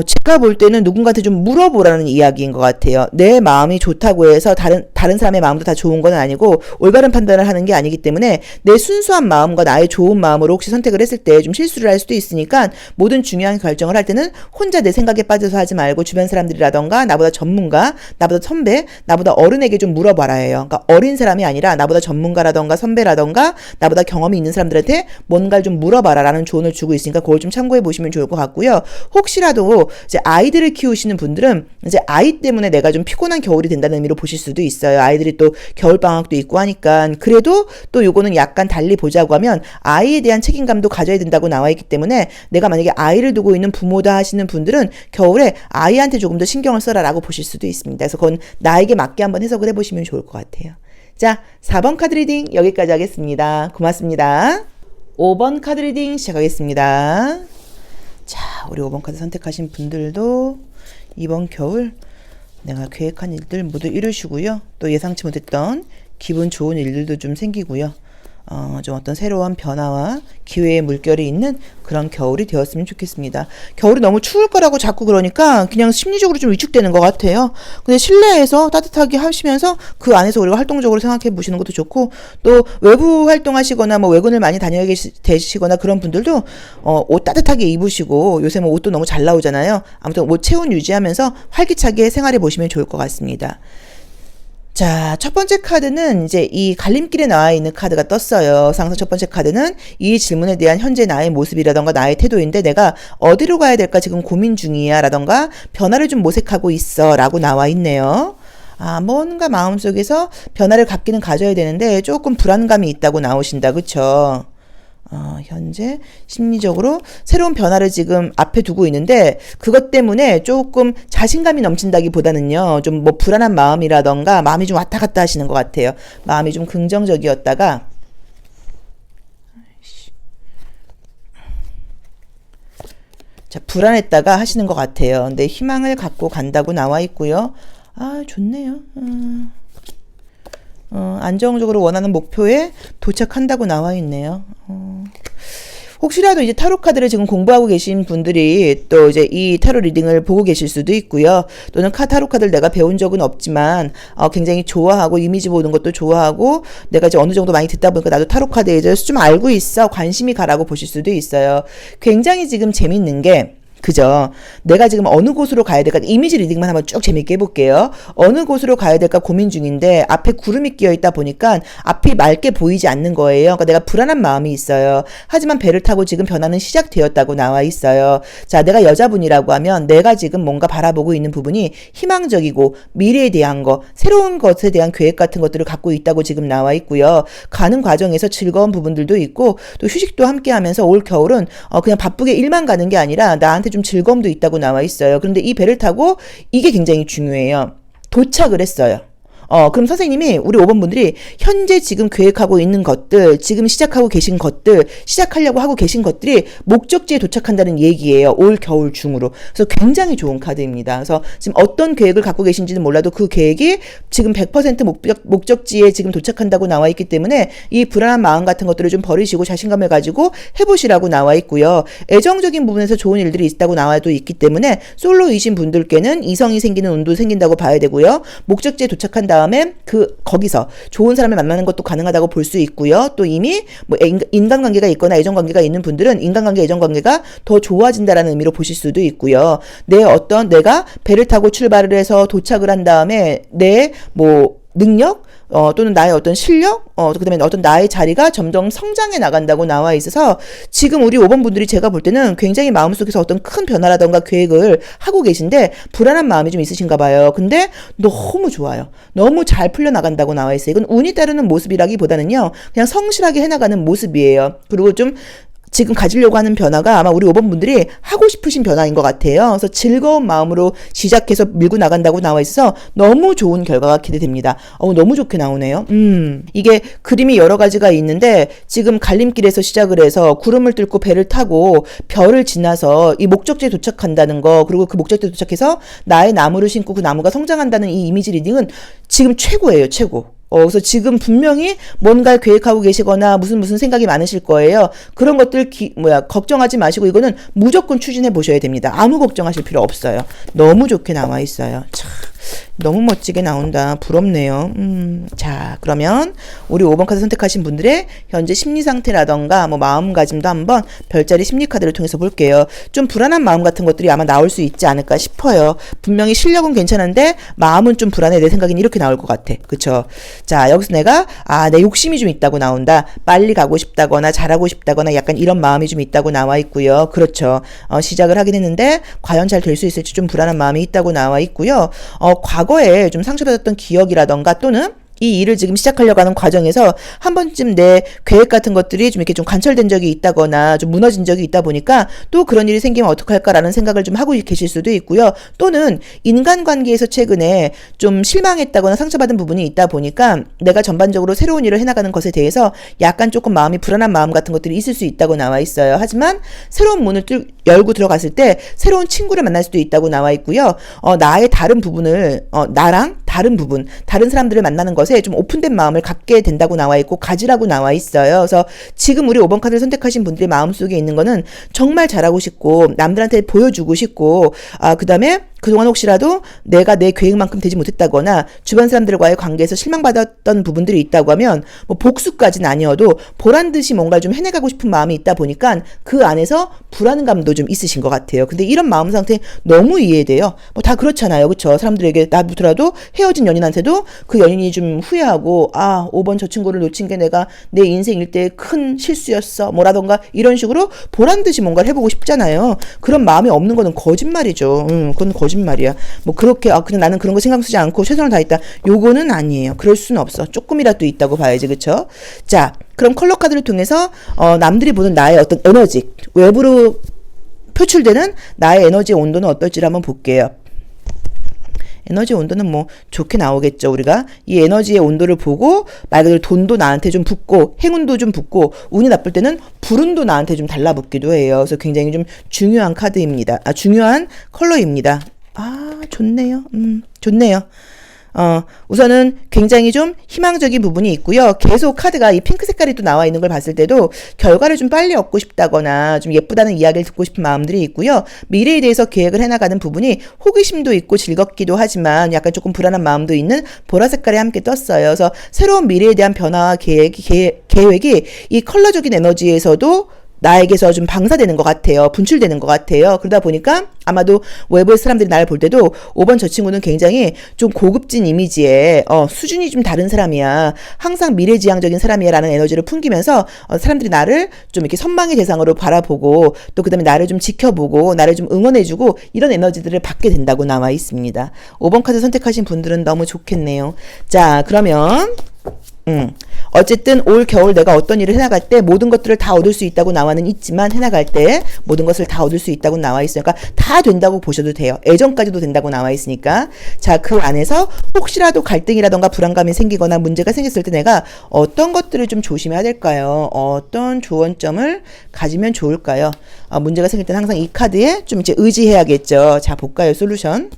제가 볼 때는 누군가한테 좀 물어보라는 이야기인 것 같아요. 내 마음이 좋다고 해서 다른 사람의 마음도 다 좋은 건 아니고 올바른 판단을 하는 게 아니기 때문에 내 순수한 마음과 나의 좋은 마음으로 혹시 선택을 했을 때 좀 실수를 할 수도 있으니까 모든 중요한 결정을 할 때는 혼자 내 생각에 빠져서 하지 말고 주변 사람들이라던가 나보다 전문가, 나보다 선배, 나보다 어른에게 좀 물어봐라 해요. 그러니까 어린 사람이 아니라 나보다 전문가라던가 선배라던가 나보다 경험이 있는 사람들한테 뭔가를 좀 물어봐라라는 조언을 주고 있으니까 그걸 좀 참고해 보시면 좋을 것 같고요. 혹시라도 이제 아이들을 키우시는 분들은 이제 아이 때문에 내가 좀 피곤한 겨울이 된다는 의미로 보실 수도 있어요. 아이들이 또 겨울방학도 있고 하니까. 그래도 또 요거는 약간 달리 보자고 하면 아이에 대한 책임감도 가져야 된다고 나와 있기 때문에 내가 만약에 아이를 두고 있는 부모다 하시는 분들은 겨울에 아이한테 조금 더 신경을 써라라고 보실 수도 있습니다. 그래서 그건 나에게 맞게 한번 해석을 해보시면 좋을 것 같아요. 자, 4번 카드 리딩 여기까지 하겠습니다. 고맙습니다. 5번 카드 리딩 시작하겠습니다. 자, 우리 5번 카드 선택하신 분들도 이번 겨울 내가 계획한 일들 모두 이루시고요. 또 예상치 못했던 기분 좋은 일들도 좀 생기고요. 좀 어떤 새로운 변화와 기회의 물결이 있는 그런 겨울이 되었으면 좋겠습니다. 겨울이 너무 추울 거라고 자꾸 그러니까 그냥 심리적으로 좀 위축되는 것 같아요. 근데 실내에서 따뜻하게 하시면서 그 안에서 우리가 활동적으로 생각해 보시는 것도 좋고, 또 외부 활동하시거나 뭐 외근을 많이 다니시거나 그런 분들도 옷 따뜻하게 입으시고, 요새 뭐 옷도 너무 잘 나오잖아요. 아무튼 옷 체온 유지하면서 활기차게 생활해 보시면 좋을 것 같습니다. 자, 첫 번째 카드는 이제 이 갈림길에 나와 있는 카드가 떴어요. 상승 첫 번째 카드는 이 질문에 대한 현재 나의 모습이라던가 나의 태도인데, 내가 어디로 가야 될까 지금 고민 중이야 라던가 변화를 좀 모색하고 있어 라고 나와 있네요. 뭔가 마음속에서 변화를 갖기는 가져야 되는데 조금 불안감이 있다고 나오신다. 그쵸? 현재 심리적으로 새로운 변화를 지금 앞에 두고 있는데, 그것 때문에 조금 자신감이 넘친다기보다는요, 좀 뭐 불안한 마음이라던가 마음이 좀 왔다 갔다 하시는 것 같아요. 마음이 좀 긍정적이었다가 자, 불안했다가 하시는 것 같아요. 근데 희망을 갖고 간다고 나와 있고요. 좋네요. 안정적으로 원하는 목표에 도착한다고 나와 있네요. 혹시라도 이제 타로 카드를 지금 공부하고 계신 분들이 또 이제 이 타로 리딩을 보고 계실 수도 있고요. 또는 타로 카드를 내가 배운 적은 없지만 굉장히 좋아하고 이미지 보는 것도 좋아하고 내가 이제 어느 정도 많이 듣다 보니까 나도 타로 카드에 대해서 좀 알고 있어, 관심이 가라고 보실 수도 있어요. 굉장히 지금 재밌는 게, 그죠? 내가 지금 어느 곳으로 가야 될까? 이미지 리딩만 한번 쭉 재밌게 해볼게요. 어느 곳으로 가야 될까 고민 중인데 앞에 구름이 끼어 있다 보니까 앞이 맑게 보이지 않는 거예요. 그러니까 내가 불안한 마음이 있어요. 하지만 배를 타고 지금 변화는 시작되었다고 나와 있어요. 자, 내가 여자분이라고 하면 내가 지금 뭔가 바라보고 있는 부분이 희망적이고 미래에 대한 거, 새로운 것에 대한 계획 같은 것들을 갖고 있다고 지금 나와 있고요. 가는 과정에서 즐거운 부분들도 있고 또 휴식도 함께 하면서 올 겨울은 그냥 바쁘게 일만 가는 게 아니라 나한테 좀 즐거움도 있다고 나와 있어요. 그런데 이 배를 타고 이게 굉장히 중요해요. 도착을 했어요. 그럼 선생님이 우리 5번 분들이 현재 지금 계획하고 있는 것들, 지금 시작하고 계신 것들, 시작하려고 하고 계신 것들이 목적지에 도착한다는 얘기예요. 올 겨울 중으로. 그래서 굉장히 좋은 카드입니다. 그래서 지금 어떤 계획을 갖고 계신지는 몰라도 그 계획이 지금 100% 목적지에 지금 도착한다고 나와 있기 때문에 이 불안한 마음 같은 것들을 좀 버리시고 자신감을 가지고 해보시라고 나와 있고요. 애정적인 부분에서 좋은 일들이 있다고 나와도 있기 때문에 솔로이신 분들께는 이성이 생기는 운도 생긴다고 봐야 되고요. 목적지에 도착한 다음에 거기서 좋은 사람을 만나는 것도 가능하다고 볼 수 있고요. 또 이미 뭐 인간관계가 있거나 애정관계가 있는 분들은 인간관계, 애정관계가 더 좋아진다라는 의미로 보실 수도 있고요. 내가 배를 타고 출발을 해서 도착을 한 다음에 내 뭐 능력, 또는 나의 어떤 실력, 그다음에 어떤 나의 자리가 점점 성장해 나간다고 나와 있어서 지금 우리 5번 분들이 제가 볼 때는 굉장히 마음속에서 어떤 큰 변화라던가 계획을 하고 계신데 불안한 마음이 좀 있으신가 봐요. 근데 너무 좋아요. 너무 잘 풀려나간다고 나와 있어요. 이건 운이 따르는 모습이라기보다는요, 그냥 성실하게 해나가는 모습이에요. 그리고 좀 지금 가지려고 하는 변화가 아마 우리 5번 분들이 하고 싶으신 변화인 것 같아요. 그래서 즐거운 마음으로 시작해서 밀고 나간다고 나와 있어서 너무 좋은 결과가 기대됩니다. 너무 좋게 나오네요. 이게 그림이 여러 가지가 있는데 지금 갈림길에서 시작을 해서 구름을 뚫고 배를 타고 별을 지나서 이 목적지에 도착한다는 거, 그리고 그 목적지에 도착해서 나의 나무를 심고 그 나무가 성장한다는 이 이미지 리딩은 지금 최고예요, 최고. 그래서 지금 분명히 뭔가를 계획하고 계시거나 무슨 생각이 많으실 거예요. 그런 것들 걱정하지 마시고 이거는 무조건 추진해 보셔야 됩니다. 아무 걱정하실 필요 없어요. 너무 좋게 나와 있어요. 참, 너무 멋지게 나온다. 부럽네요. 자, 그러면 우리 5번 카드 선택하신 분들의 현재 심리 상태라던가 뭐 마음가짐도 한번 별자리 심리 카드를 통해서 볼게요. 좀 불안한 마음 같은 것들이 아마 나올 수 있지 않을까 싶어요. 분명히 실력은 괜찮은데 마음은 좀 불안해. 내 생각엔 이렇게 나올 것 같아. 그쵸? 자, 여기서 내 욕심이 좀 있다고 나온다. 빨리 가고 싶다거나 잘하고 싶다거나 약간 이런 마음이 좀 있다고 나와 있고요. 그렇죠. 시작을 하긴 했는데 과연 잘 될 수 있을지 좀 불안한 마음이 있다고 나와 있고요. 과거에 좀 상처받았던 기억이라던가 또는 이 일을 지금 시작하려고 하는 과정에서 한 번쯤 내 계획 같은 것들이 좀 이렇게 좀 관철된 적이 있다거나 좀 무너진 적이 있다 보니까 또 그런 일이 생기면 어떡할까라는 생각을 좀 하고 계실 수도 있고요. 또는 인간관계에서 최근에 좀 실망했다거나 상처받은 부분이 있다 보니까 내가 전반적으로 새로운 일을 해나가는 것에 대해서 약간 조금 마음이 불안한 마음 같은 것들이 있을 수 있다고 나와 있어요. 하지만 새로운 문을 열고 들어갔을 때 새로운 친구를 만날 수도 있다고 나와 있고요. 나의 다른 부분을 나랑 다른 부분, 다른 사람들을 만나는 것에 좀 오픈된 마음을 갖게 된다고 나와 있고 가지라고 나와 있어요. 그래서 지금 우리 5번 카드를 선택하신 분들의 마음속에 있는 거는 정말 잘하고 싶고 남들한테 보여주고 싶고 그다음에 그동안 혹시라도 내가 내 계획만큼 되지 못했다거나 주변 사람들과의 관계에서 실망받았던 부분들이 있다고 하면 뭐 복수까지는 아니어도 보란듯이 뭔가를 좀 해내가고 싶은 마음이 있다 보니까 그 안에서 불안감도 좀 있으신 것 같아요. 근데 이런 마음 상태 너무 이해돼요. 뭐 다 그렇잖아요. 그쵸? 사람들에게 나부터라도 헤어진 연인한테도 그 연인이 좀 후회하고 5번 저 친구를 놓친 게 내가 내 인생 일대의 큰 실수였어. 뭐라던가 이런 식으로 보란듯이 뭔가를 해보고 싶잖아요. 그런 마음이 없는 거는 거짓말이죠. 그건 거짓말이야. 뭐 그렇게 그냥 나는 그런 거 신경 쓰지 않고 최선을 다했다. 요거는 아니에요. 그럴 수는 없어. 조금이라도 있다고 봐야지. 그쵸? 자, 그럼 컬러 카드를 통해서 남들이 보는 나의 어떤 에너지, 외부로 표출되는 나의 에너지의 온도는 어떨지를 한번 볼게요. 에너지 온도는 뭐 좋게 나오겠죠. 우리가 이 에너지의 온도를 보고 말 그대로 돈도 나한테 좀 붙고 행운도 좀 붙고 운이 나쁠 때는 불운도 나한테 좀 달라붙기도 해요. 그래서 굉장히 좀 중요한 카드입니다. 중요한 컬러입니다. 좋네요. 좋네요. 우선은 굉장히 좀 희망적인 부분이 있고요. 계속 카드가 이 핑크 색깔이 또 나와 있는 걸 봤을 때도 결과를 좀 빨리 얻고 싶다거나 좀 예쁘다는 이야기를 듣고 싶은 마음들이 있고요. 미래에 대해서 계획을 해나가는 부분이 호기심도 있고 즐겁기도 하지만 약간 조금 불안한 마음도 있는 보라 색깔이 함께 떴어요. 그래서 새로운 미래에 대한 변화와 계획이 이 컬러적인 에너지에서도 나에게서 좀 방사되는 것 같아요. 분출되는 것 같아요. 그러다 보니까 아마도 외부의 사람들이 나를 볼 때도 5번 저 친구는 굉장히 좀 고급진 이미지에 수준이 좀 다른 사람이야. 항상 미래지향적인 사람이야 라는 에너지를 풍기면서 사람들이 나를 좀 이렇게 선망의 대상으로 바라보고 또 그다음에 나를 좀 지켜보고 나를 좀 응원해주고 이런 에너지들을 받게 된다고 나와 있습니다. 5번 카드 선택하신 분들은 너무 좋겠네요. 자, 그러면 어쨌든 올 겨울 내가 어떤 일을 해나갈 때 모든 것들을 다 얻을 수 있다고 나와는 있지만 해나갈 때 모든 것을 다 얻을 수 있다고 나와 있으니까 다 된다고 보셔도 돼요. 애정까지도 된다고 나와 있으니까. 자, 그 안에서 혹시라도 갈등이라던가 불안감이 생기거나 문제가 생겼을 때 내가 어떤 것들을 좀 조심해야 될까요? 어떤 조언점을 가지면 좋을까요? 문제가 생길 때는 항상 이 카드에 좀 이제 의지해야겠죠. 자, 볼까요? 솔루션.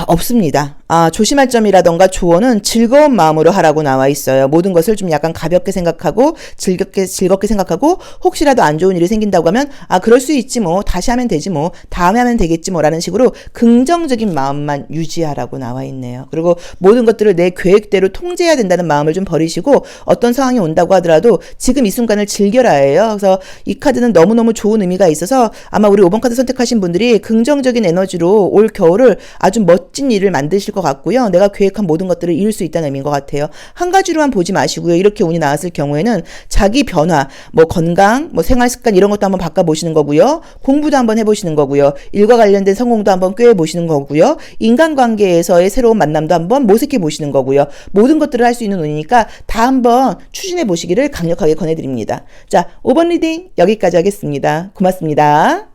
없습니다. 조심할 점이라던가 조언은 즐거운 마음으로 하라고 나와 있어요. 모든 것을 좀 약간 가볍게 생각하고 즐겁게 생각하고 혹시라도 안 좋은 일이 생긴다고 하면 그럴 수 있지 뭐 다시 하면 되지 뭐 다음에 하면 되겠지 뭐 라는 식으로 긍정적인 마음만 유지하라고 나와 있네요. 그리고 모든 것들을 내 계획대로 통제해야 된다는 마음을 좀 버리시고 어떤 상황이 온다고 하더라도 지금 이 순간을 즐겨라 해요. 그래서 이 카드는 너무너무 좋은 의미가 있어서 아마 우리 5번 카드 선택하신 분들이 긍정적인 에너지로 올 겨울을 아주 멋진 일을 만드실 것 같고요. 내가 계획한 모든 것들을 이룰 수 있다는 의미인 것 같아요. 한 가지로만 보지 마시고요. 이렇게 운이 나왔을 경우에는 자기 변화, 뭐 건강, 뭐 생활 습관 이런 것도 한번 바꿔보시는 거고요. 공부도 한번 해보시는 거고요. 일과 관련된 성공도 한번 꾀해보시는 거고요. 인간관계에서의 새로운 만남도 한번 모색해 보시는 거고요. 모든 것들을 할 수 있는 운이니까 다 한번 추진해 보시기를 강력하게 권해드립니다. 자, 5번 리딩 여기까지 하겠습니다. 고맙습니다.